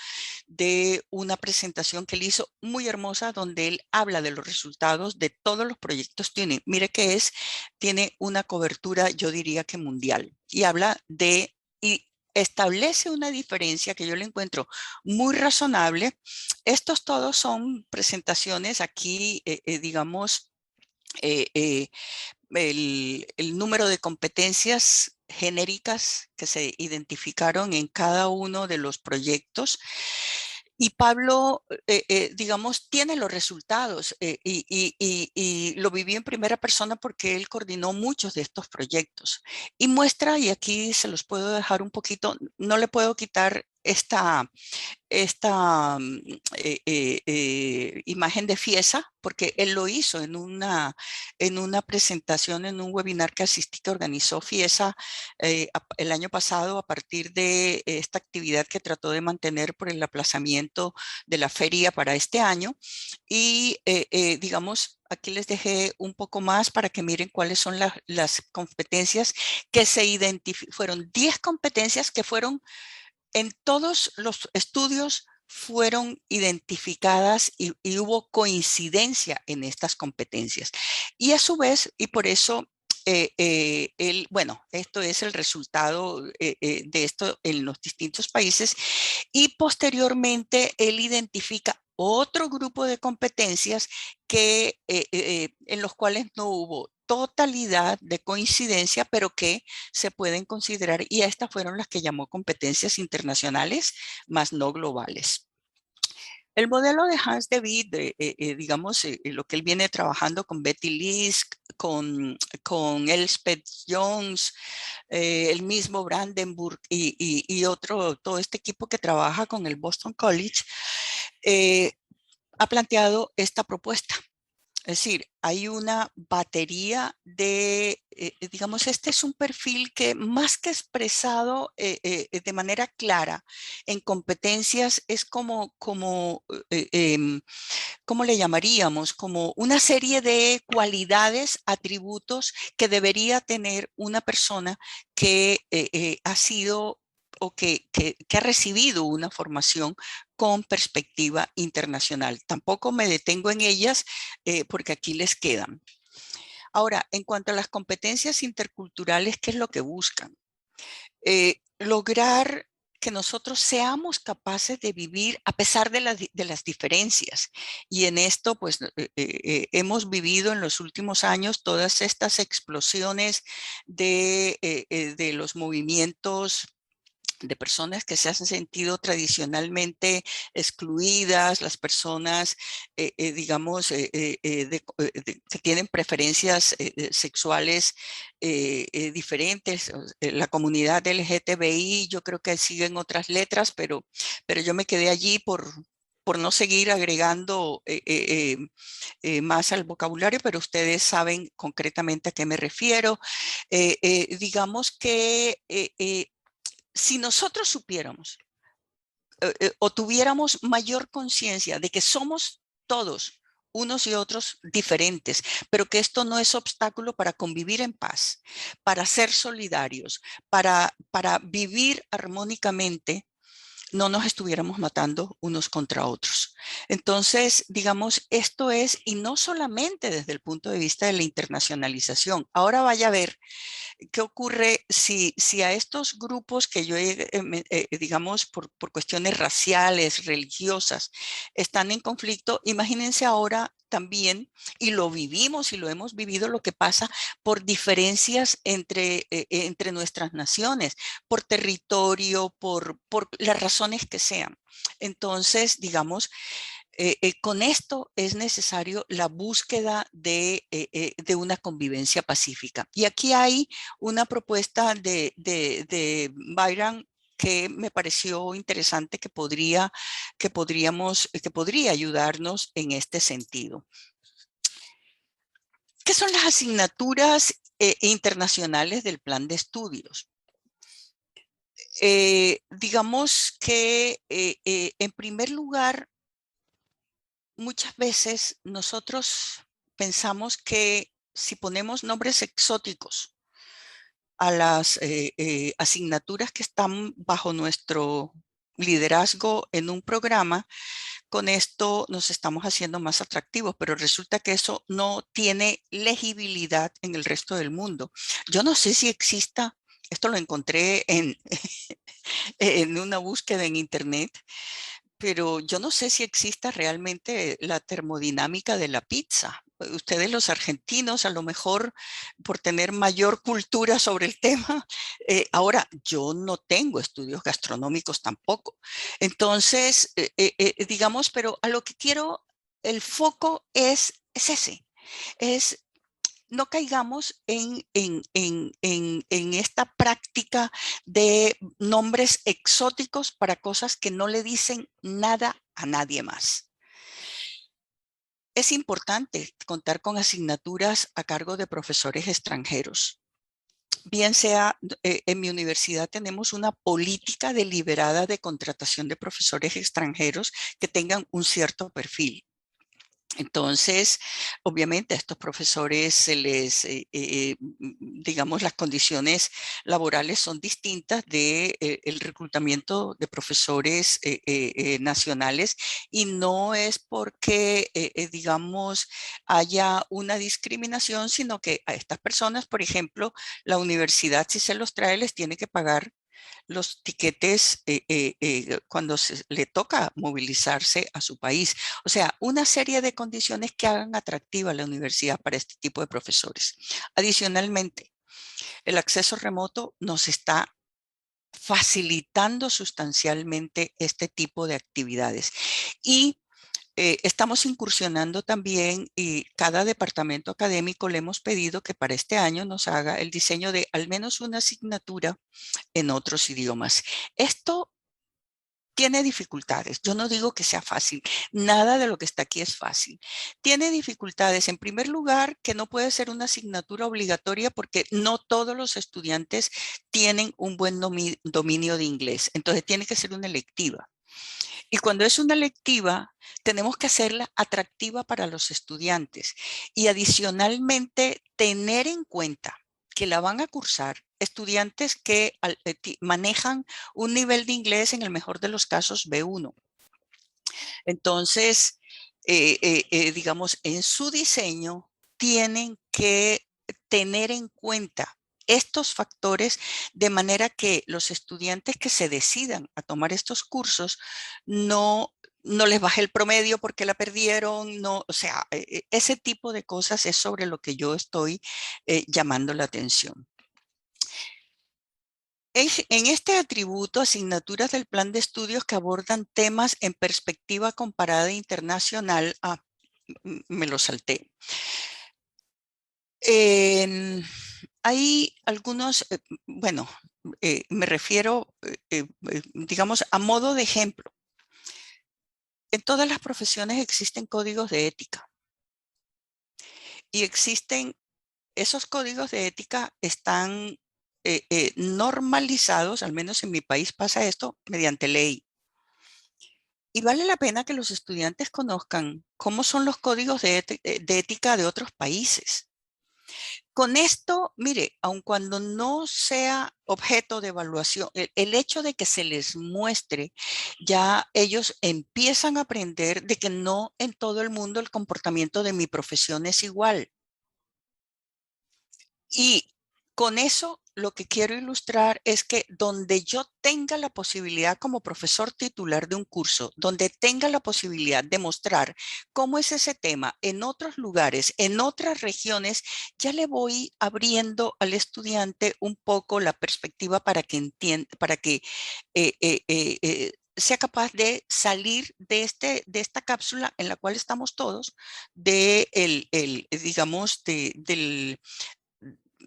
[SPEAKER 3] de una presentación que él hizo muy hermosa, donde él habla de los resultados de todos los proyectos Tuning. Mire que tiene una cobertura, yo diría que mundial, y habla y establece una diferencia que yo le encuentro muy razonable. Estos todos son presentaciones aquí, digamos, el número de competencias genéricas que se identificaron en cada uno de los proyectos. Y Pablo, digamos, tiene los resultados y lo viví en primera persona porque él coordinó muchos de estos proyectos. Y muestra, y aquí se los puedo dejar un poquito, no le puedo quitar esta imagen de Fiesa, porque él lo hizo en una presentación, en un webinar que asistí, que organizó Fiesa el año pasado, a partir de esta actividad que trató de mantener por el aplazamiento de la feria para este año. Y digamos, aquí les dejé un poco más para que miren cuáles son las competencias que se identificaron. Fueron 10 competencias que fueron en todos los estudios, fueron identificadas y hubo coincidencia en estas competencias. Y a su vez, y por eso, bueno, esto es el resultado de esto en los distintos países, y posteriormente él identifica otro grupo de competencias en los cuales no hubo totalidad de coincidencia, pero que se pueden considerar, y estas fueron las que llamó competencias internacionales, más no globales. El modelo de Hans De Witt, digamos, lo que él viene trabajando con Betty Lisk, con Elspeth Jones, el mismo Brandenburg y todo este equipo que trabaja con el Boston College, ha planteado esta propuesta. Es decir, hay una batería de, digamos, este es un perfil que, más que expresado de manera clara en competencias, es como ¿cómo le llamaríamos? Como una serie de cualidades, atributos que debería tener una persona que ha sido o que ha recibido una formación con perspectiva internacional. Tampoco me detengo en ellas porque aquí les quedan. Ahora, en cuanto a las competencias interculturales, ¿qué es lo que buscan? Lograr que nosotros seamos capaces de vivir a pesar de las diferencias. Y en esto, pues, hemos vivido en los últimos años todas estas explosiones de los movimientos de personas que se han sentido tradicionalmente excluidas, las personas, digamos, que tienen preferencias sexuales diferentes. La comunidad LGTBI, yo creo que siguen otras letras, pero yo me quedé allí por no seguir agregando más al vocabulario, pero ustedes saben concretamente a qué me refiero. Digamos que si nosotros supiéramos o tuviéramos mayor conciencia de que somos todos unos y otros diferentes, pero que esto no es obstáculo para convivir en paz, para ser solidarios, para vivir armónicamente, no nos estuviéramos matando unos contra otros. Entonces, digamos, esto es, y no solamente desde el punto de vista de la internacionalización. Ahora vaya a ver ¿qué ocurre si a estos grupos que yo, digamos, por cuestiones raciales, religiosas, están en conflicto? Imagínense ahora también, y lo vivimos y lo hemos vivido, lo que pasa por diferencias entre nuestras naciones, por territorio, por las razones que sean. Entonces, digamos, con esto es necesario la búsqueda de una convivencia pacífica. Y aquí hay una propuesta de Byron que me pareció interesante que podría ayudarnos en este sentido. ¿Qué son las asignaturas internacionales del plan de estudios? Digamos que en primer lugar, muchas veces nosotros pensamos que si ponemos nombres exóticos a las asignaturas que están bajo nuestro liderazgo en un programa, con esto nos estamos haciendo más atractivos, pero resulta que eso no tiene legibilidad en el resto del mundo. Yo no sé si exista, esto lo encontré en una búsqueda en internet, pero yo no sé si exista realmente la termodinámica de la pizza. Ustedes los argentinos, a lo mejor por tener mayor cultura sobre el tema, ahora yo no tengo estudios gastronómicos tampoco. Entonces, digamos, pero a lo que quiero, el foco es ese, es no caigamos en esta práctica de nombres exóticos para cosas que no le dicen nada a nadie más. Es importante contar con asignaturas a cargo de profesores extranjeros. Bien sea, en mi universidad tenemos una política deliberada de contratación de profesores extranjeros que tengan un cierto perfil. Entonces, obviamente a estos profesores se les, digamos, las condiciones laborales son distintas de el reclutamiento de profesores nacionales, y no es porque, digamos, haya una discriminación, sino que a estas personas, por ejemplo, la universidad, si se los trae, les tiene que pagar los tiquetes cuando le toca movilizarse a su país. O sea, una serie de condiciones que hagan atractiva la universidad para este tipo de profesores. Adicionalmente, el acceso remoto nos está facilitando sustancialmente este tipo de actividades. Y estamos incursionando también, y cada departamento académico le hemos pedido que para este año nos haga el diseño de al menos una asignatura en otros idiomas. Esto tiene dificultades. Yo no digo que sea fácil. Nada de lo que está aquí es fácil. Tiene dificultades. En primer lugar, que no puede ser una asignatura obligatoria porque no todos los estudiantes tienen un buen dominio de inglés. Entonces tiene que ser una electiva. Y cuando es una electiva, tenemos que hacerla atractiva para los estudiantes. Y adicionalmente, tener en cuenta que la van a cursar estudiantes que manejan un nivel de inglés, en el mejor de los casos, B1. Entonces, digamos, en su diseño tienen que tener en cuenta estos factores, de manera que los estudiantes que se decidan a tomar estos cursos no les baje el promedio porque la perdieron, no, o sea, ese tipo de cosas es sobre lo que yo estoy llamando la atención. En este atributo, asignaturas del plan de estudios que abordan temas en perspectiva comparada internacional, me lo salté. Hay algunos, bueno, me refiero, digamos, a modo de ejemplo. En todas las profesiones existen códigos de ética. Y esos códigos de ética están normalizados, al menos en mi país pasa esto, mediante ley. Y vale la pena que los estudiantes conozcan cómo son los códigos de ética de otros países. Con esto, mire, aun cuando no sea objeto de evaluación, el hecho de que se les muestre, ya ellos empiezan a aprender de que no en todo el mundo el comportamiento de mi profesión es igual. Y Con eso, lo que quiero ilustrar es que donde yo tenga la posibilidad como profesor titular de un curso, donde tenga la posibilidad de mostrar cómo es ese tema en otros lugares, en otras regiones, ya le voy abriendo al estudiante un poco la perspectiva para que entienda, para que sea capaz de salir de esta cápsula en la cual estamos todos, digamos,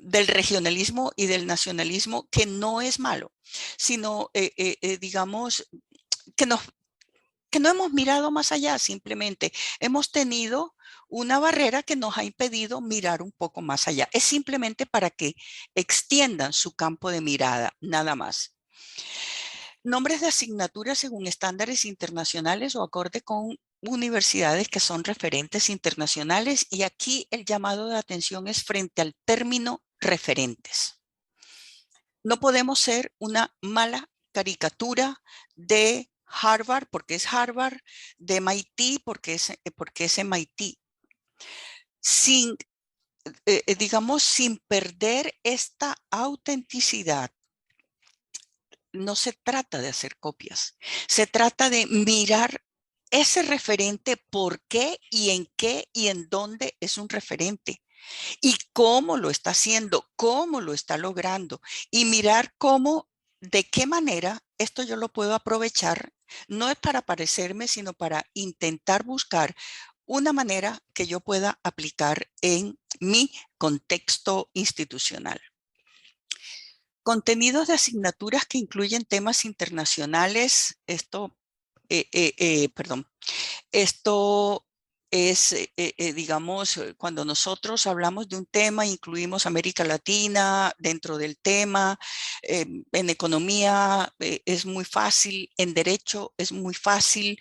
[SPEAKER 3] del regionalismo y del nacionalismo, que no es malo, sino, digamos, que, que no hemos mirado más allá, simplemente hemos tenido una barrera que nos ha impedido mirar un poco más allá. Es simplemente para que extiendan su campo de mirada, nada más. Nombres de asignaturas según estándares internacionales o acorde con universidades que son referentes internacionales, y aquí el llamado de atención es frente al término referentes. No podemos ser una mala caricatura de Harvard porque es Harvard, de MIT porque es MIT, sin, digamos, sin perder esta autenticidad. No se trata de hacer copias, se trata de mirar ese referente, por qué y en dónde es un referente y cómo lo está haciendo, cómo lo está logrando, y mirar cómo, de qué manera esto yo lo puedo aprovechar. No es para parecerme, sino para intentar buscar una manera que yo pueda aplicar en mi contexto institucional. Contenidos de asignaturas que incluyen temas internacionales. Esto es, digamos, cuando nosotros hablamos de un tema, incluimos América Latina dentro del tema. En economía es muy fácil, en derecho es muy fácil,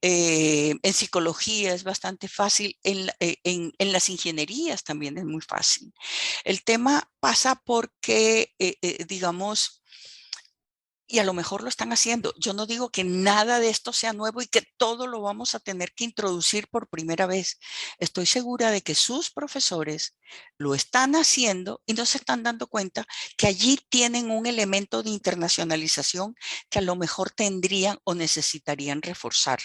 [SPEAKER 3] en psicología es bastante fácil, en las ingenierías también es muy fácil. El tema pasa porque, digamos, y a lo mejor lo están haciendo. Yo no digo que nada de esto sea nuevo y que todo lo vamos a tener que introducir por primera vez. Estoy segura de que sus profesores lo están haciendo y no se están dando cuenta que allí tienen un elemento de internacionalización que a lo mejor tendrían o necesitarían reforzar.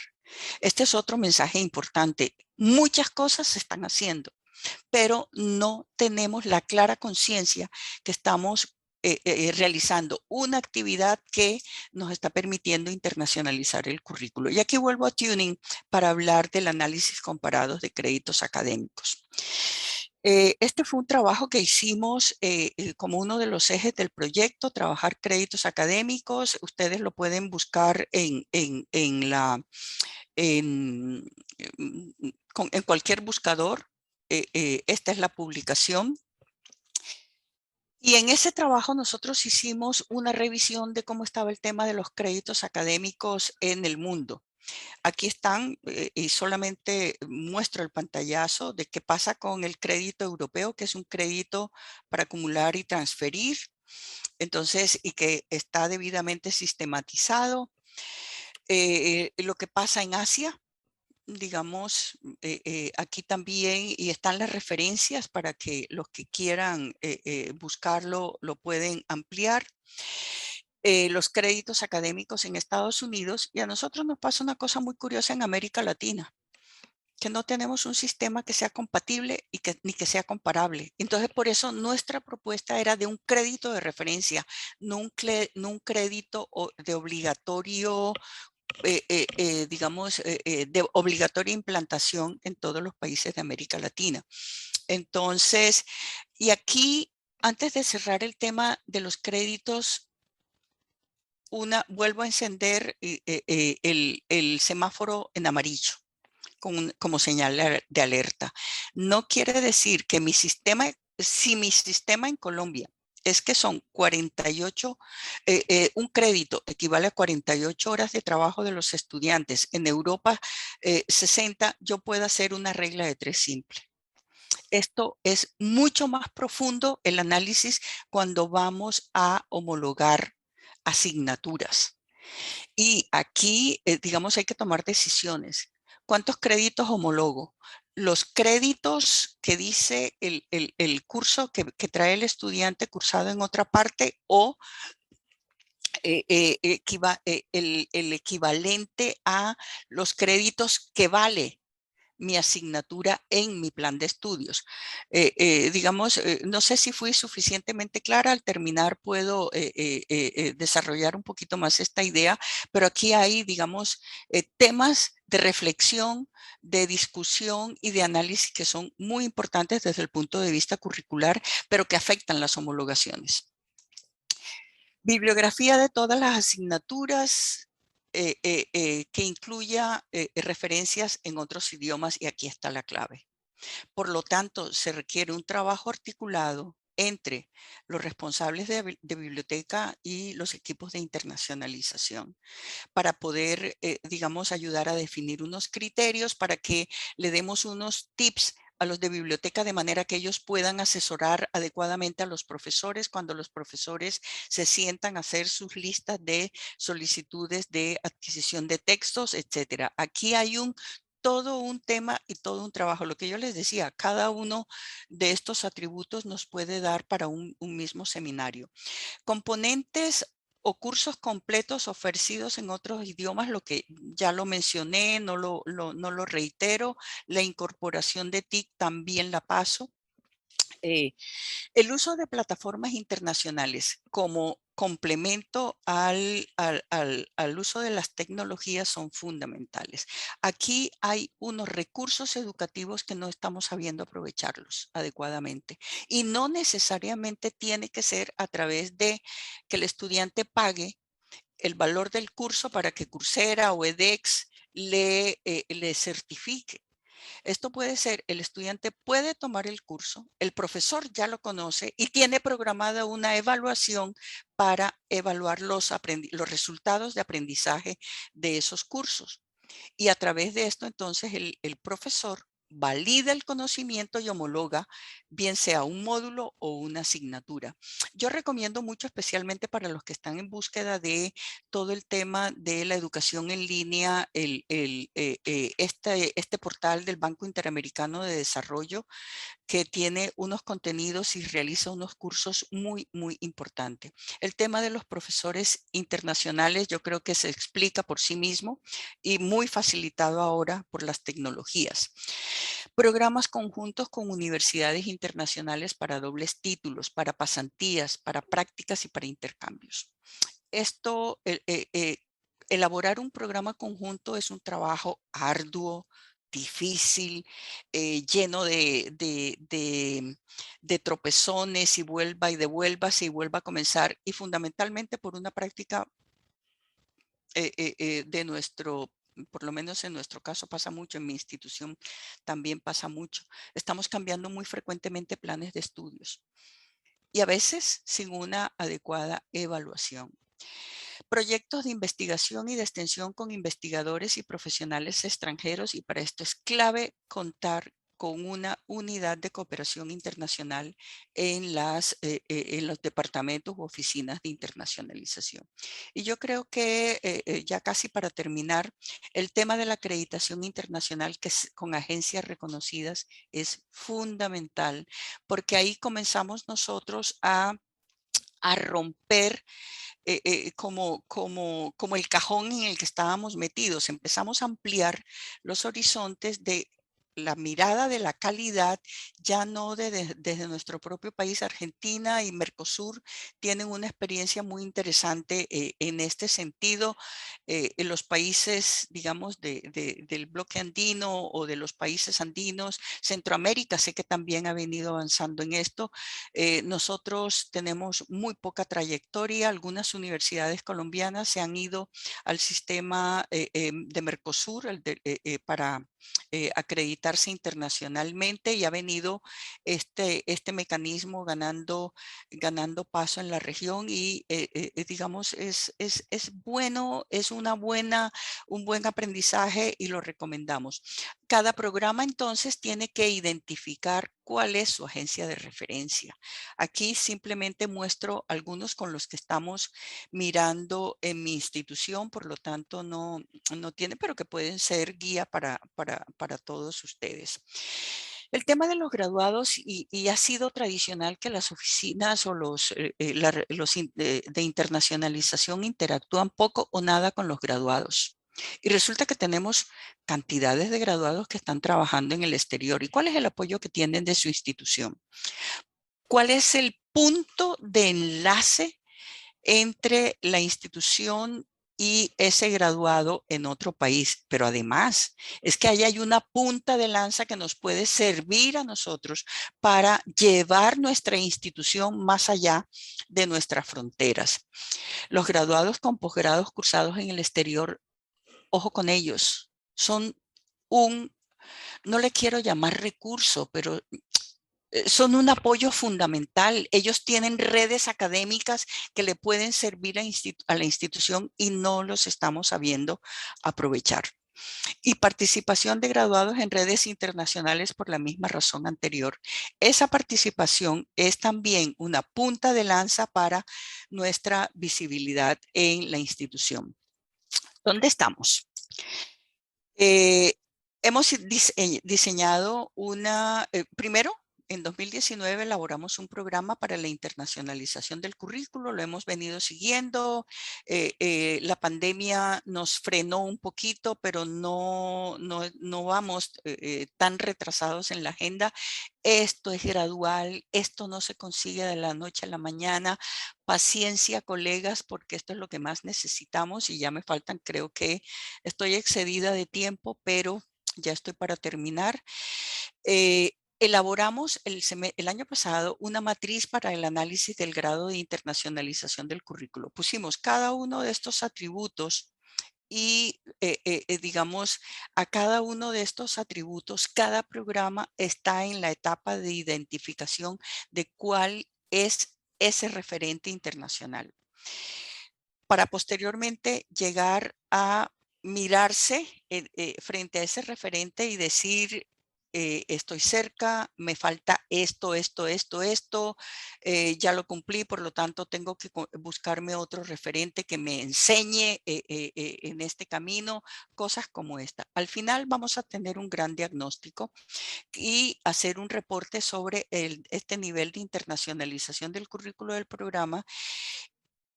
[SPEAKER 3] Este es otro mensaje importante. Muchas cosas se están haciendo, pero no tenemos la clara conciencia que estamos realizando una actividad que nos está permitiendo internacionalizar el currículo. Y aquí vuelvo a Tuning para hablar del análisis comparado de créditos académicos. Este fue un trabajo que hicimos como uno de los ejes del proyecto, trabajar créditos académicos. Ustedes lo pueden buscar en cualquier buscador. Esta es la publicación. Y en ese trabajo nosotros hicimos una revisión de cómo estaba el tema de los créditos académicos en el mundo. Aquí están, y solamente muestro el pantallazo de qué pasa con el crédito europeo, que es un crédito para acumular y transferir, entonces, y que está debidamente sistematizado. Lo que pasa en Asia, digamos, aquí también, y están las referencias para que los que quieran buscarlo lo pueden ampliar. Los créditos académicos en Estados Unidos, y a nosotros nos pasa una cosa muy curiosa en América Latina, que no tenemos un sistema que sea compatible y ni que sea comparable. Entonces, por eso nuestra propuesta era de un crédito de referencia, no un crédito de obligatorio, digamos, de obligatoria implantación en todos los países de América Latina. Entonces, y aquí, antes de cerrar el tema de los créditos, vuelvo a encender el semáforo en amarillo como señal de alerta. No quiere decir que si mi sistema en Colombia es que son 48, un crédito equivale a 48 horas de trabajo de los estudiantes. En Europa, 60, yo puedo hacer una regla de 3 simple. Esto es mucho más profundo el análisis cuando vamos a homologar asignaturas. Y aquí, digamos, hay que tomar decisiones. ¿Cuántos créditos homologo? los créditos que dice el curso que trae el estudiante cursado en otra parte o el equivalente a los créditos que vale mi asignatura en mi plan de estudios. Digamos, no sé si fui suficientemente clara. Al terminar puedo desarrollar un poquito más esta idea, pero aquí hay, digamos, temas de reflexión, de discusión y de análisis que son muy importantes desde el punto de vista curricular, pero que afectan las homologaciones. Bibliografía de todas las asignaturas que incluya referencias en otros idiomas, y aquí está la clave. Por lo tanto, se requiere un trabajo articulado entre los responsables de biblioteca y los equipos de internacionalización para poder, digamos, ayudar a definir unos criterios para que le demos unos tips a los de biblioteca de manera que ellos puedan asesorar adecuadamente a los profesores cuando los profesores se sientan a hacer sus listas de solicitudes de adquisición de textos, etcétera. Aquí hay todo un tema y todo un trabajo. Lo que yo les decía, cada uno de estos atributos nos puede dar para un mismo seminario. Componentes o cursos completos ofrecidos en otros idiomas, lo que ya lo mencioné, no lo reitero. La incorporación de TIC también la paso. El uso de plataformas internacionales como complemento al uso de las tecnologías son fundamentales. Aquí hay unos recursos educativos que no estamos sabiendo aprovecharlos adecuadamente, y no necesariamente tiene que ser a través de que el estudiante pague el valor del curso para que Coursera o edX le certifique. Esto puede ser, el estudiante puede tomar el curso, el profesor ya lo conoce y tiene programada una evaluación para evaluar los resultados de aprendizaje de esos cursos. Y a través de esto, entonces, el profesor valida el conocimiento y homologa, bien sea un módulo o una asignatura. Yo recomiendo mucho, especialmente para los que están en búsqueda de todo el tema de la educación en línea, este portal del Banco Interamericano de Desarrollo, que tiene unos contenidos y realiza unos cursos muy, muy importantes. El tema de los profesores internacionales yo creo que se explica por sí mismo y muy facilitado ahora por las tecnologías. Programas conjuntos con universidades internacionales para dobles títulos, para pasantías, para prácticas y para intercambios. Esto, elaborar un programa conjunto es un trabajo arduo, difícil, lleno de tropezones y vuelva y devuélvase y vuelva a comenzar, y fundamentalmente por una práctica de nuestro, por lo menos en nuestro caso pasa mucho, en mi institución también pasa mucho. Estamos cambiando muy frecuentemente planes de estudios y a veces sin una adecuada evaluación. Proyectos de investigación y de extensión con investigadores y profesionales extranjeros, y para esto es clave contar con una unidad de cooperación internacional en los departamentos u oficinas de internacionalización. Y yo creo que ya casi para terminar, el tema de la acreditación internacional con agencias reconocidas es fundamental, porque ahí comenzamos nosotros a romper como el cajón en el que estábamos metidos. Empezamos a ampliar los horizontes de la mirada de la calidad, ya no desde nuestro propio país. Argentina y Mercosur tienen una experiencia muy interesante en este sentido. En los países, digamos, del bloque andino o de los países andinos, Centroamérica sé que también ha venido avanzando en esto. Nosotros tenemos muy poca trayectoria. Algunas universidades colombianas se han ido al sistema de Mercosur para acreditarse internacionalmente, y ha venido este mecanismo ganando paso en la región, y digamos es bueno, es un buen aprendizaje y lo recomendamos. Cada programa entonces tiene que identificar cuál es su agencia de referencia. Aquí simplemente muestro algunos con los que estamos mirando en mi institución, por lo tanto no tiene, pero que pueden ser guía para todos ustedes. El tema de los graduados, y ha sido tradicional que las oficinas o los de internacionalización interactúan poco o nada con los graduados. Y resulta que tenemos cantidades de graduados que están trabajando en el exterior. ¿Y cuál es el apoyo que tienen de su institución? ¿Cuál es el punto de enlace entre la institución y ese graduado en otro país? Pero además es que ahí hay una punta de lanza que nos puede servir a nosotros para llevar nuestra institución más allá de nuestras fronteras. Los graduados con posgrados cursados en el exterior, ojo con ellos, son no le quiero llamar recurso, pero son un apoyo fundamental. Ellos tienen redes académicas que le pueden servir a la institución y no los estamos sabiendo aprovechar. Y participación de graduados en redes internacionales por la misma razón anterior. Esa participación es también una punta de lanza para nuestra visibilidad en la institución. ¿Dónde estamos? Hemos diseñado primero, en 2019 elaboramos un programa para la internacionalización del currículo, lo hemos venido siguiendo. La pandemia nos frenó un poquito, pero no vamos tan retrasados en la agenda. Esto es gradual, esto no se consigue de la noche a la mañana. Paciencia, colegas, porque esto es lo que más necesitamos y ya me faltan, creo que estoy excedida de tiempo, pero ya estoy para terminar. Elaboramos el año pasado una matriz para el análisis del grado de internacionalización del currículo. Pusimos cada uno de estos atributos y digamos, a cada uno de estos atributos, cada programa está en la etapa de identificación de cuál es ese referente internacional, para posteriormente llegar a mirarse frente a ese referente y decir, estoy cerca, me falta esto, ya lo cumplí, por lo tanto tengo que buscarme otro referente que me enseñe en este camino, cosas como esta. Al final vamos a tener un gran diagnóstico y hacer un reporte sobre este nivel de internacionalización del currículo del programa.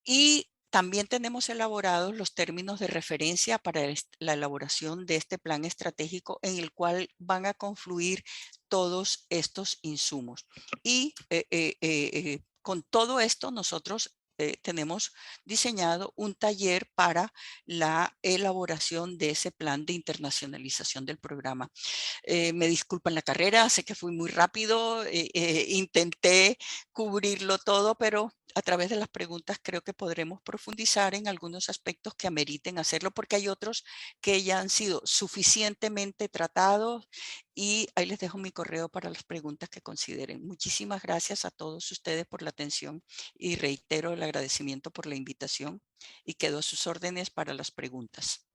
[SPEAKER 3] Y también tenemos elaborados los términos de referencia para la elaboración de este plan estratégico en el cual van a confluir todos estos insumos. Y con todo esto nosotros tenemos diseñado un taller para la elaboración de ese plan de internacionalización del programa. Me disculpan la carrera, sé que fui muy rápido, intenté cubrirlo todo, pero a través de las preguntas creo que podremos profundizar en algunos aspectos que ameriten hacerlo, porque hay otros que ya han sido suficientemente tratados y ahí les dejo mi correo para las preguntas que consideren. Muchísimas gracias a todos ustedes por la atención y reitero el agradecimiento por la invitación y quedo a sus órdenes para las preguntas.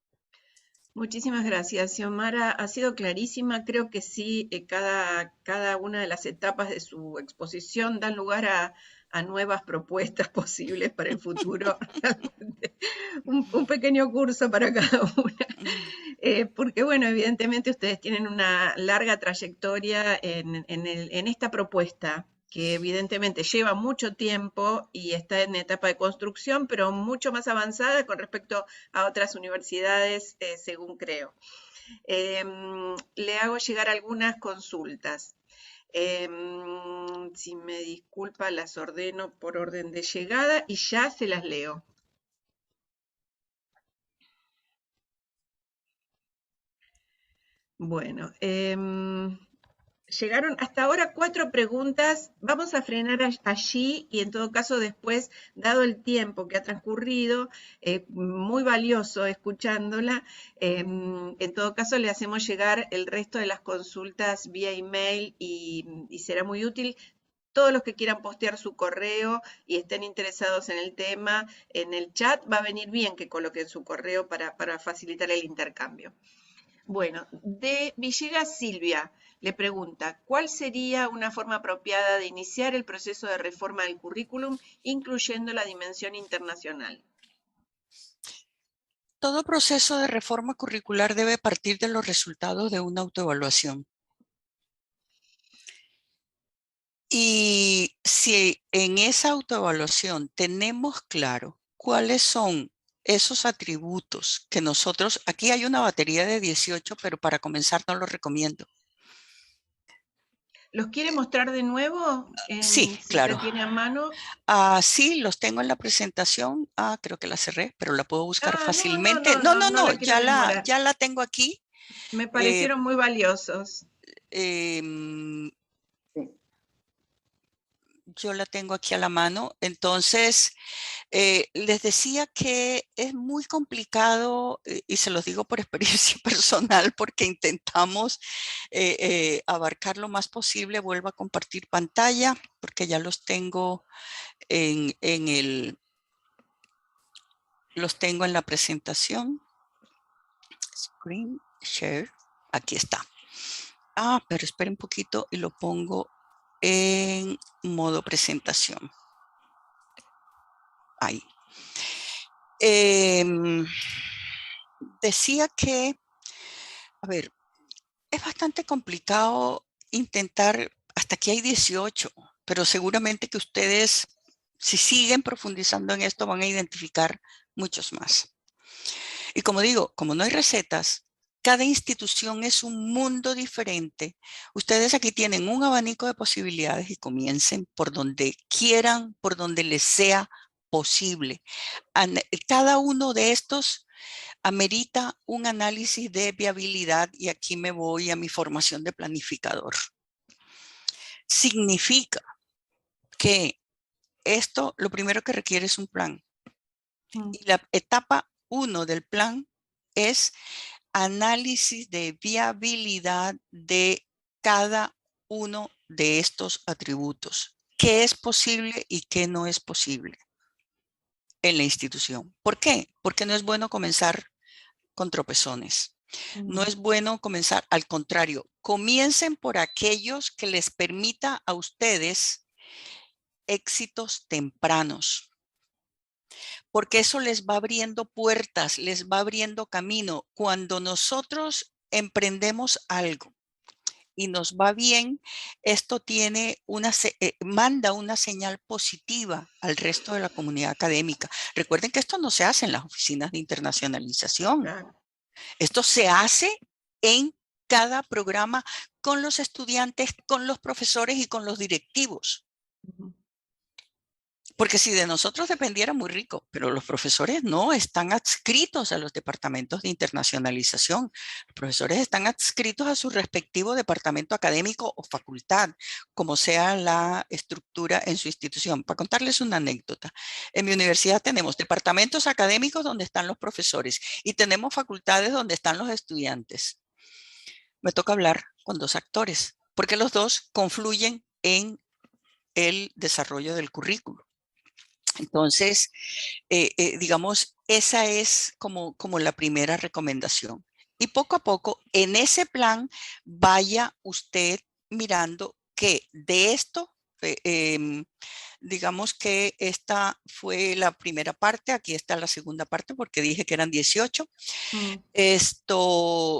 [SPEAKER 2] Muchísimas gracias, Xiomara. Ha sido clarísima. Creo que sí, cada una de las etapas de su exposición dan lugar a nuevas propuestas posibles para el futuro. un pequeño curso para cada una. Porque, bueno, evidentemente ustedes tienen una larga trayectoria en esta propuesta, que evidentemente lleva mucho tiempo y está en etapa de construcción, pero mucho más avanzada con respecto a otras universidades, según creo. Le hago llegar algunas consultas. Si me disculpa, las ordeno por orden de llegada y ya se las leo. Bueno, llegaron hasta ahora 4 preguntas. Vamos a frenar allí y en todo caso después, dado el tiempo que ha transcurrido, muy valioso escuchándola, en todo caso le hacemos llegar el resto de las consultas vía email y será muy útil. Todos los que quieran postear su correo y estén interesados en el tema, en el chat va a venir bien que coloquen su correo para facilitar el intercambio. Bueno, de Villegas Silvia, le pregunta, ¿cuál sería una forma apropiada de iniciar el proceso de reforma del currículum, incluyendo la dimensión internacional?
[SPEAKER 3] Todo proceso de reforma curricular debe partir de los resultados de una autoevaluación. Y si en esa autoevaluación tenemos claro cuáles son esos atributos que nosotros, aquí hay una batería de 18, pero para comenzar no lo recomiendo.
[SPEAKER 2] ¿Los quiere mostrar de nuevo?
[SPEAKER 3] Sí,
[SPEAKER 2] Si
[SPEAKER 3] claro.
[SPEAKER 2] usted tiene a mano.
[SPEAKER 3] Sí, los tengo en la presentación. Creo que la cerré, pero la puedo buscar fácilmente.
[SPEAKER 2] No la quiero demorar.
[SPEAKER 3] Ya la tengo aquí.
[SPEAKER 2] Me parecieron muy valiosos.
[SPEAKER 3] Em, yo la tengo aquí a la mano. Entonces, les decía que es muy complicado, y se los digo por experiencia personal, porque intentamos abarcar lo más posible. Vuelvo a compartir pantalla, porque ya los tengo los tengo en la presentación. Screen share. Aquí está. Pero espera un poquito y lo pongo en modo presentación. Ahí. Decía que, a ver, es bastante complicado intentar, hasta aquí hay 18, pero seguramente que ustedes, si siguen profundizando en esto, van a identificar muchos más. Y como digo, como no hay recetas, cada institución es un mundo diferente. Ustedes aquí tienen un abanico de posibilidades y comiencen por donde quieran, por donde les sea posible. Cada uno de estos amerita un análisis de viabilidad, y aquí me voy a mi formación de planificador. Significa que esto lo primero que requiere es un plan. Y la etapa 1 del plan es análisis de viabilidad de cada uno de estos atributos. ¿Qué es posible y qué no es posible en la institución? ¿Por qué? Porque no es bueno comenzar con tropezones. No es bueno comenzar, al contrario, comiencen por aquellos que les permita a ustedes éxitos tempranos, porque eso les va abriendo puertas, les va abriendo camino. Cuando nosotros emprendemos algo y nos va bien, esto tiene manda una señal positiva al resto de la comunidad académica. Recuerden que esto no se hace en las oficinas de internacionalización.
[SPEAKER 2] Claro.
[SPEAKER 3] Esto se hace en cada programa con los estudiantes, con los profesores y con los directivos. Porque si de nosotros dependiera, muy rico, pero los profesores no están adscritos a los departamentos de internacionalización. Los profesores están adscritos a su respectivo departamento académico o facultad, como sea la estructura en su institución. Para contarles una anécdota, en mi universidad tenemos departamentos académicos donde están los profesores y tenemos facultades donde están los estudiantes. Me toca hablar con dos actores, porque los dos confluyen en el desarrollo del currículo. Entonces, digamos, esa es como la primera recomendación. Y poco a poco, en ese plan, vaya usted mirando que de esto, digamos que esta fue la primera parte, aquí está la segunda parte porque dije que eran 18.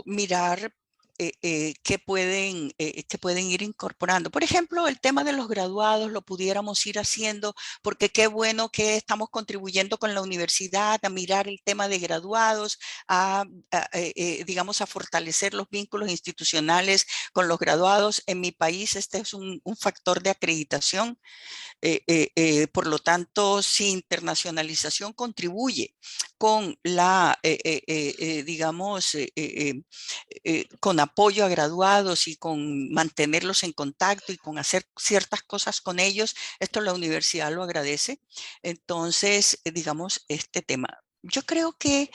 [SPEAKER 3] Mirar que pueden ir incorporando. Por ejemplo, el tema de los graduados lo pudiéramos ir haciendo, porque qué bueno que estamos contribuyendo con la universidad a mirar el tema de graduados, digamos, a fortalecer los vínculos institucionales con los graduados. En mi país este es un factor de acreditación. Por lo tanto, si internacionalización contribuye con la, digamos, con apoyo a graduados y con mantenerlos en contacto y con hacer ciertas cosas con ellos, esto la universidad lo agradece. Entonces, digamos, este tema. Yo creo que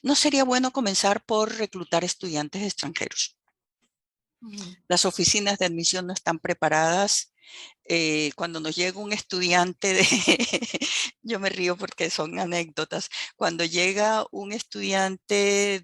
[SPEAKER 3] no sería bueno comenzar por reclutar estudiantes extranjeros. Las oficinas de admisión no están preparadas. Cuando nos llega un estudiante yo me río porque son anécdotas, cuando llega un estudiante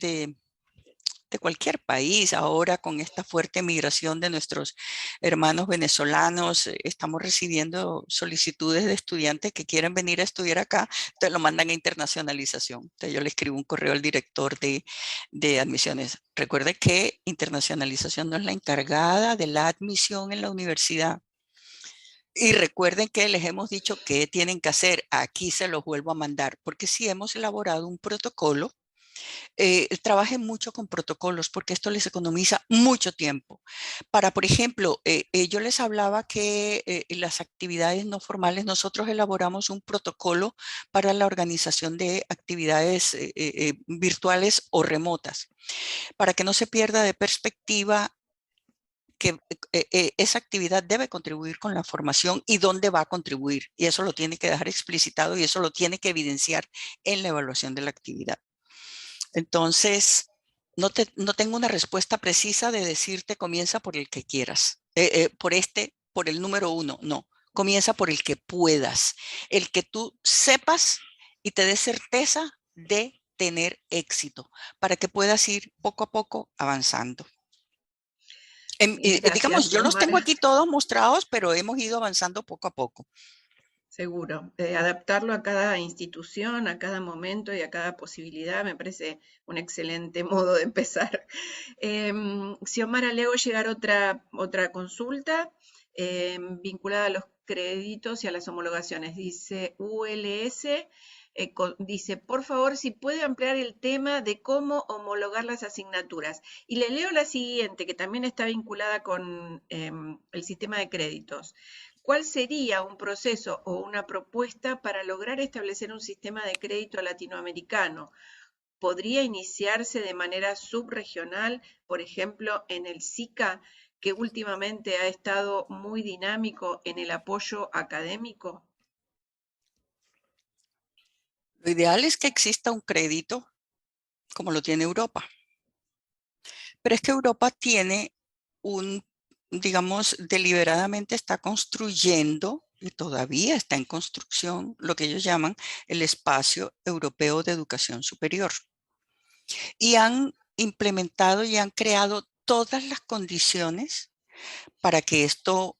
[SPEAKER 3] de cualquier país. Ahora con esta fuerte migración de nuestros hermanos venezolanos, estamos recibiendo solicitudes de estudiantes que quieren venir a estudiar acá, entonces lo mandan a internacionalización. Entonces yo le escribo un correo al director de admisiones. Recuerde que internacionalización no es la encargada de la admisión en la universidad. Y recuerden que les hemos dicho qué tienen que hacer. Aquí se los vuelvo a mandar, porque sí hemos elaborado un protocolo. Trabajen mucho con protocolos porque esto les economiza mucho tiempo. Para, por ejemplo, yo les hablaba que las actividades no formales, nosotros elaboramos un protocolo para la organización de actividades virtuales o remotas, para que no se pierda de perspectiva que esa actividad debe contribuir con la formación y dónde va a contribuir. Y eso lo tiene que dejar explicitado y eso lo tiene que evidenciar en la evaluación de la actividad. Entonces, no tengo una respuesta precisa de decirte comienza por el que quieras, por el número 1, no. Comienza por el que puedas, el que tú sepas y te dé certeza de tener éxito para que puedas ir poco a poco avanzando. Digamos, yo los tengo aquí todos mostrados, pero hemos ido avanzando poco a poco.
[SPEAKER 2] Seguro. Adaptarlo a cada institución, a cada momento y a cada posibilidad me parece un excelente modo de empezar. Xiomara, le hago llegar otra consulta vinculada a los créditos y a las homologaciones. Dice ULS, dice, por favor, si puede ampliar el tema de cómo homologar las asignaturas. Y le leo la siguiente, que también está vinculada con el sistema de créditos. ¿Cuál sería un proceso o una propuesta para lograr establecer un sistema de crédito latinoamericano? ¿Podría iniciarse de manera subregional, por ejemplo, en el SICA, que últimamente ha estado muy dinámico en el apoyo académico?
[SPEAKER 3] Lo ideal es que exista un crédito como lo tiene Europa. Pero es que Europa tiene digamos, deliberadamente está construyendo y todavía está en construcción lo que ellos llaman el Espacio Europeo de Educación Superior. Y han implementado y han creado todas las condiciones para que esto,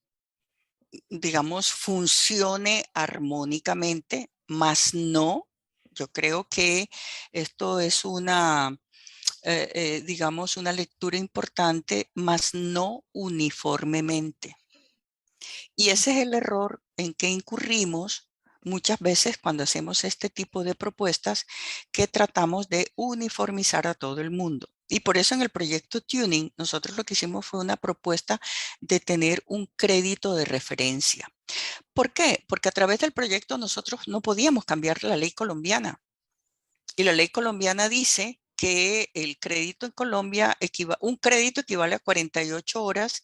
[SPEAKER 3] digamos, funcione armónicamente, más no. Yo creo que esto es digamos, una lectura importante, más no uniformemente. Y ese es el error en que incurrimos muchas veces cuando hacemos este tipo de propuestas, que tratamos de uniformizar a todo el mundo. Y por eso en el proyecto Tuning, nosotros lo que hicimos fue una propuesta de tener un crédito de referencia. ¿Por qué? Porque a través del proyecto nosotros no podíamos cambiar la ley colombiana. Y la ley colombiana dice que el crédito en Colombia, un crédito equivale a 48 horas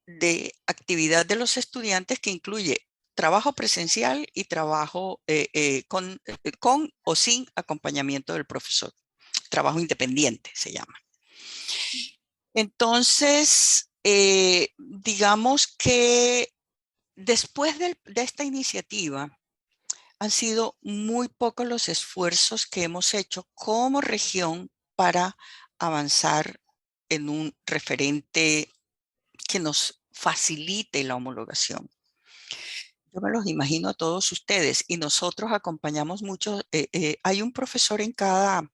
[SPEAKER 3] de actividad de los estudiantes, que incluye trabajo presencial y trabajo con o sin acompañamiento del profesor. Trabajo independiente se llama. Entonces, digamos que después de esta iniciativa, han sido muy pocos los esfuerzos que hemos hecho como región para avanzar en un referente que nos facilite la homologación. Yo me los imagino a todos ustedes y nosotros acompañamos mucho. Hay un profesor en cada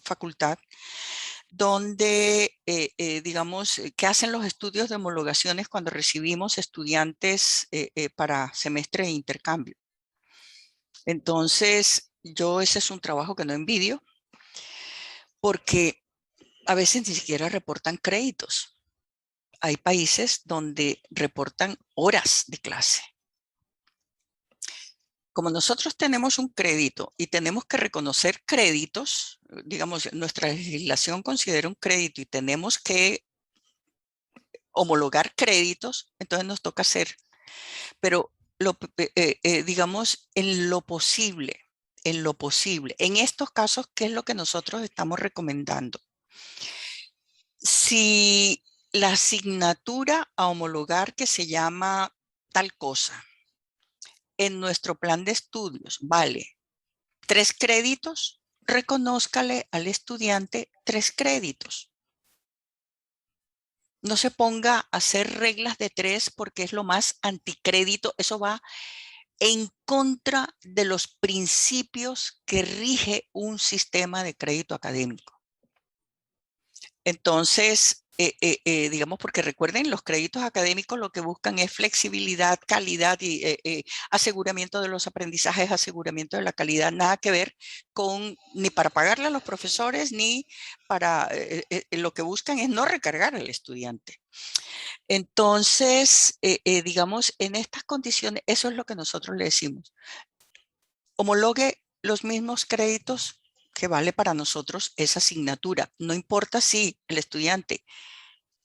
[SPEAKER 3] facultad donde, digamos, que hacen los estudios de homologaciones cuando recibimos estudiantes para semestre de intercambio. Entonces, ese es un trabajo que no envidio, porque a veces ni siquiera reportan créditos. Hay países donde reportan horas de clase. Como nosotros tenemos un crédito y tenemos que reconocer créditos, digamos, nuestra legislación considera un crédito y tenemos que homologar créditos, entonces nos toca hacer, pero digamos, en lo posible, en estos casos, ¿qué es lo que nosotros estamos recomendando? Si la asignatura a homologar, que se llama tal cosa, en nuestro plan de estudios vale 3 créditos, reconózcale al estudiante 3 créditos. No se ponga a hacer reglas de 3 porque es lo más anticrédito. Eso va en contra de los principios que rige un sistema de crédito académico. Entonces, digamos, porque recuerden, los créditos académicos lo que buscan es flexibilidad, calidad y aseguramiento de los aprendizajes, aseguramiento de la calidad, nada que ver con ni para pagarle a los profesores ni para, lo que buscan es no recargar al estudiante. Entonces, digamos, en estas condiciones, eso es lo que nosotros le decimos. Homologue los mismos créditos que vale para nosotros esa asignatura. No importa si el estudiante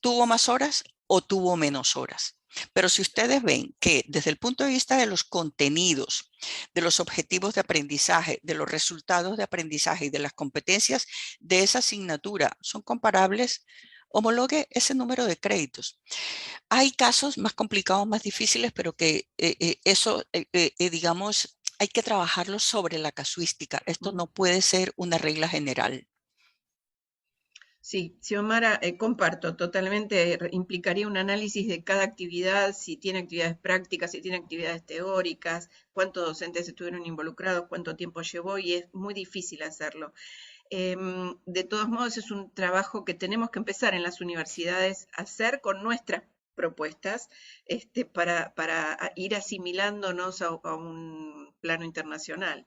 [SPEAKER 3] tuvo más horas o tuvo menos horas. Pero si ustedes ven que desde el punto de vista de los contenidos, de los objetivos de aprendizaje, de los resultados de aprendizaje y de las competencias de esa asignatura son comparables, homologue ese número de créditos. Hay casos más complicados, más difíciles, pero que digamos, hay que trabajarlo sobre la casuística. Esto no puede ser una regla general.
[SPEAKER 2] Sí, Xiomara, comparto totalmente, implicaría un análisis de cada actividad, si tiene actividades prácticas, si tiene actividades teóricas, cuántos docentes estuvieron involucrados, cuánto tiempo llevó, y es muy difícil hacerlo. De todos modos, es un trabajo que tenemos que empezar en las universidades a hacer con nuestras propuestas para ir asimilándonos a un plano internacional.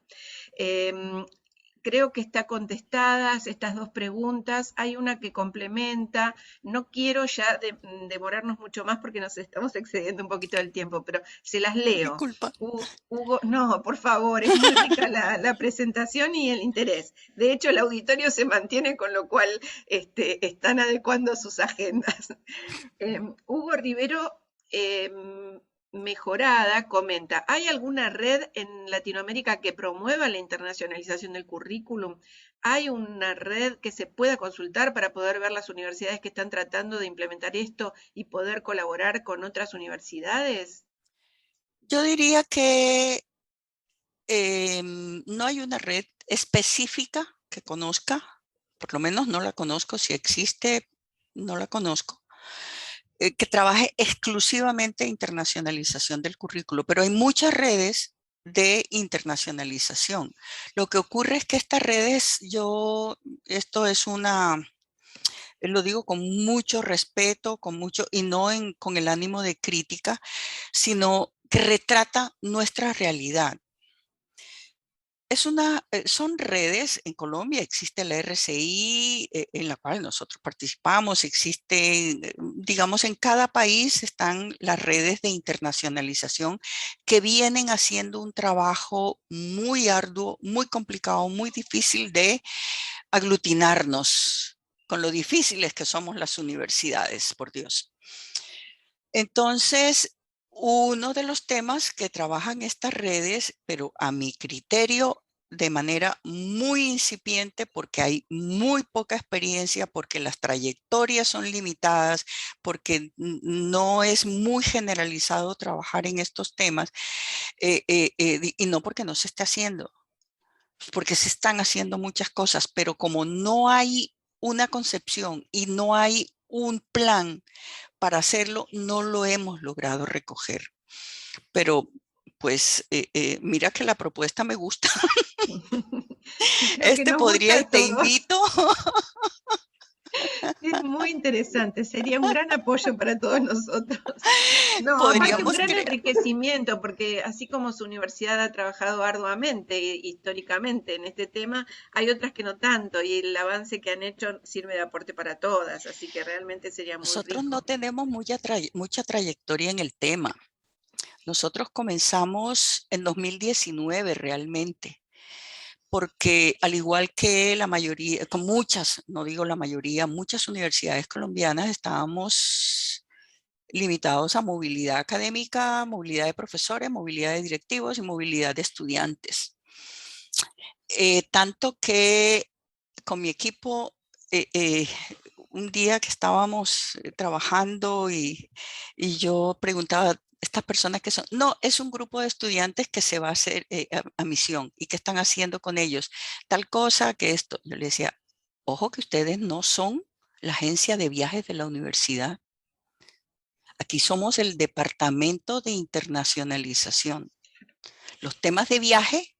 [SPEAKER 2] Creo que está contestadas estas 2 preguntas. Hay una que complementa. No quiero ya demorarnos mucho más porque nos estamos excediendo un poquito del tiempo, pero se las leo.
[SPEAKER 3] Disculpa.
[SPEAKER 2] Hugo, no, por favor, es muy rica la presentación y el interés. De hecho, el auditorio se mantiene, con lo cual están adecuando sus agendas. Hugo Rivero Mejorada comenta, ¿hay alguna red en Latinoamérica que promueva la internacionalización del currículum? ¿Hay una red que se pueda consultar para poder ver las universidades que están tratando de implementar esto y poder colaborar con otras universidades?
[SPEAKER 3] Yo diría que no hay una red específica que conozca, por lo menos no la conozco, si existe, no la conozco, que trabaje exclusivamente internacionalización del currículo, pero hay muchas redes de internacionalización. Lo que ocurre es que estas redes, esto es lo digo con mucho respeto, y no con el ánimo de crítica, sino que retrata nuestra realidad. Son redes, en Colombia existe la RCI, en la cual nosotros participamos, digamos, en cada país están las redes de internacionalización que vienen haciendo un trabajo muy arduo, muy complicado, muy difícil de aglutinarnos con lo difíciles que somos las universidades, por Dios. Entonces, uno de los temas que trabajan estas redes, pero a mi criterio de manera muy incipiente porque hay muy poca experiencia, porque las trayectorias son limitadas, porque no es muy generalizado trabajar en estos temas y no porque no se esté haciendo, porque se están haciendo muchas cosas, pero como no hay una concepción y no hay un plan para hacerlo, no lo hemos logrado recoger. Pero pues mira que la propuesta me gusta.
[SPEAKER 2] Lo que nos gusta
[SPEAKER 3] Podría y
[SPEAKER 2] a
[SPEAKER 3] te
[SPEAKER 2] todos.
[SPEAKER 3] invito.
[SPEAKER 2] Es muy interesante, sería un gran apoyo para todos nosotros. No, aparte un
[SPEAKER 3] Podríamos
[SPEAKER 2] gran
[SPEAKER 3] crear.
[SPEAKER 2] enriquecimiento, porque así como su universidad ha trabajado arduamente históricamente en este tema, hay otras que no tanto, y el avance que han hecho sirve de aporte para todas, así que realmente sería muy
[SPEAKER 3] Nosotros no
[SPEAKER 2] rico.
[SPEAKER 3] tenemos mucha trayectoria en el tema. Nosotros comenzamos en 2019 realmente, porque al igual que la mayoría, con muchas, no digo la mayoría, muchas universidades colombianas estábamos limitados a movilidad académica, movilidad de profesores, movilidad de directivos y movilidad de estudiantes. Tanto que con mi equipo, un día que estábamos trabajando y yo preguntaba, estas personas que son, no, es un grupo de estudiantes que se va a hacer a misión y que están haciendo con ellos tal cosa que esto. Yo le decía, ojo que ustedes no son la agencia de viajes de la universidad. Aquí somos el departamento de internacionalización. Los temas de viaje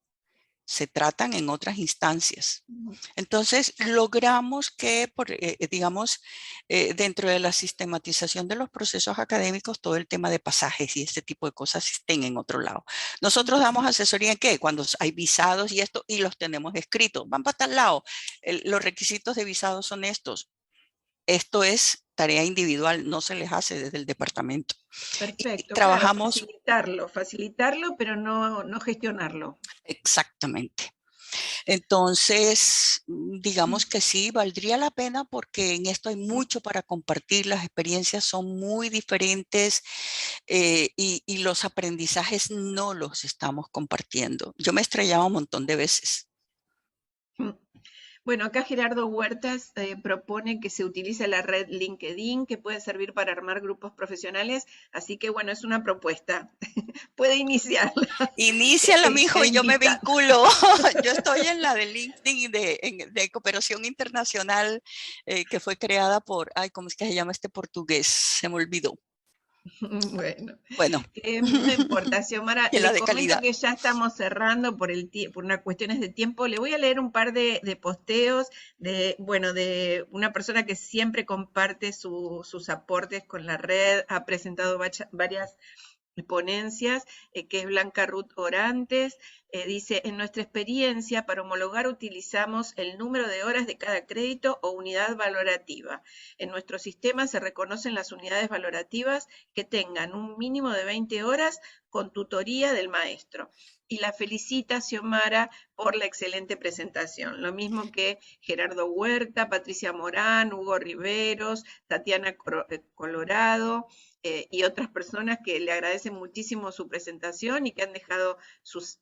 [SPEAKER 3] se tratan en otras instancias. Entonces, logramos que, digamos, dentro de la sistematización de los procesos académicos, todo el tema de pasajes y este tipo de cosas estén en otro lado. Nosotros damos asesoría en qué? Cuando hay visados y esto, y los tenemos escritos. Van para tal lado. Los requisitos de visados son estos. Esto es tarea individual, no se les hace desde el departamento.
[SPEAKER 2] Perfecto,
[SPEAKER 3] Trabajamos,
[SPEAKER 2] claro, facilitarlo, pero no gestionarlo.
[SPEAKER 3] exactamente. Entonces, digamos que sí, valdría la pena porque en esto hay mucho para compartir, las experiencias son muy diferentes y los aprendizajes no los estamos compartiendo. Yo me he estrellado un montón de veces.
[SPEAKER 2] Bueno, acá Gerardo Huertas propone que se utilice la red LinkedIn, que puede servir para armar grupos profesionales, así que bueno, es una propuesta. Puede iniciarla.
[SPEAKER 3] Iníciala, mijo, y yo me vinculo. Yo estoy en la de LinkedIn de cooperación internacional que fue creada por, ay, ¿cómo es que se llama este portugués? Se me olvidó.
[SPEAKER 2] Bueno, no importa, Xiomara, le comento
[SPEAKER 3] calidad.
[SPEAKER 2] que ya estamos cerrando por unas cuestiones de tiempo. Le voy a leer un par de posteos de una persona que siempre comparte sus aportes con la red, ha presentado varias ponencias, que es Blanca Ruth Orantes. Dice, en nuestra experiencia, para homologar utilizamos el número de horas de cada crédito o unidad valorativa. En nuestro sistema se reconocen las unidades valorativas que tengan un mínimo de 20 horas con tutoría del maestro. Y la felicita Xiomara por la excelente presentación. Lo mismo que Gerardo Huerta, Patricia Morán, Hugo Riveros, Tatiana Colorado, y otras personas que le agradecen muchísimo su presentación y que han dejado sus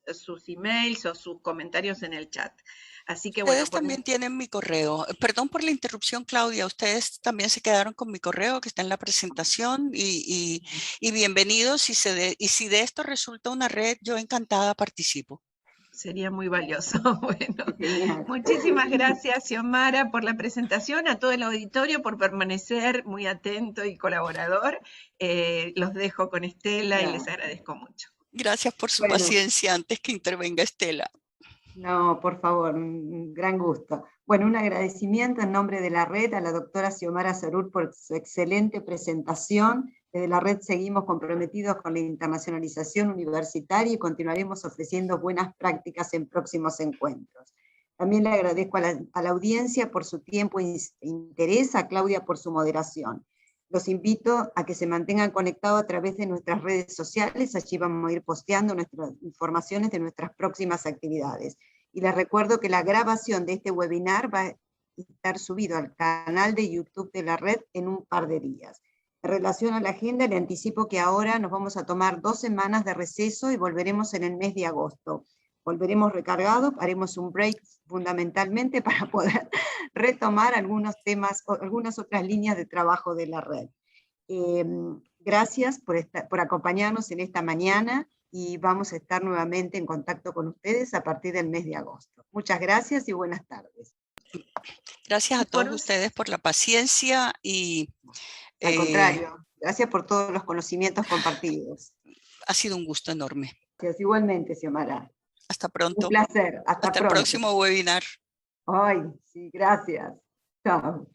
[SPEAKER 2] emails o sus comentarios en el chat. Así que
[SPEAKER 3] ustedes también tienen mi correo. Perdón por la interrupción, Claudia. Ustedes también se quedaron con mi correo que está en la presentación y bienvenidos. Y si de esto resulta una red, yo encantada participo.
[SPEAKER 2] Sería muy valioso. Bueno, muchísimas gracias, Xiomara, por la presentación, a todo el auditorio por permanecer muy atento y colaborador. Los dejo con Estela y les agradezco mucho.
[SPEAKER 3] Gracias por su paciencia antes que intervenga Estela.
[SPEAKER 1] No, por favor, un gran gusto. Bueno, un agradecimiento en nombre de la red a la doctora Xiomara Cerut por su excelente presentación. Desde la red seguimos comprometidos con la internacionalización universitaria y continuaremos ofreciendo buenas prácticas en próximos encuentros. También le agradezco a la audiencia por su tiempo e interés, a Claudia por su moderación. Los invito a que se mantengan conectados a través de nuestras redes sociales, allí vamos a ir posteando nuestras informaciones de nuestras próximas actividades. Y les recuerdo que la grabación de este webinar va a estar subido al canal de YouTube de la red en un par de días. En relación a la agenda, le anticipo que ahora nos vamos a tomar 2 semanas de receso y volveremos en el mes de agosto. Volveremos recargados, haremos un break fundamentalmente para poder retomar algunos temas, o algunas otras líneas de trabajo de la red. Gracias por acompañarnos en esta mañana y vamos a estar nuevamente en contacto con ustedes a partir del mes de agosto. Muchas gracias y buenas tardes.
[SPEAKER 3] Gracias a todos ustedes por la paciencia y...
[SPEAKER 1] Al contrario, gracias por todos los conocimientos compartidos.
[SPEAKER 3] Ha sido un gusto enorme.
[SPEAKER 1] Gracias, igualmente, Xiomara.
[SPEAKER 3] Hasta pronto.
[SPEAKER 1] Un placer. Hasta pronto.
[SPEAKER 3] El próximo webinar.
[SPEAKER 1] Ay, sí, gracias. Chao.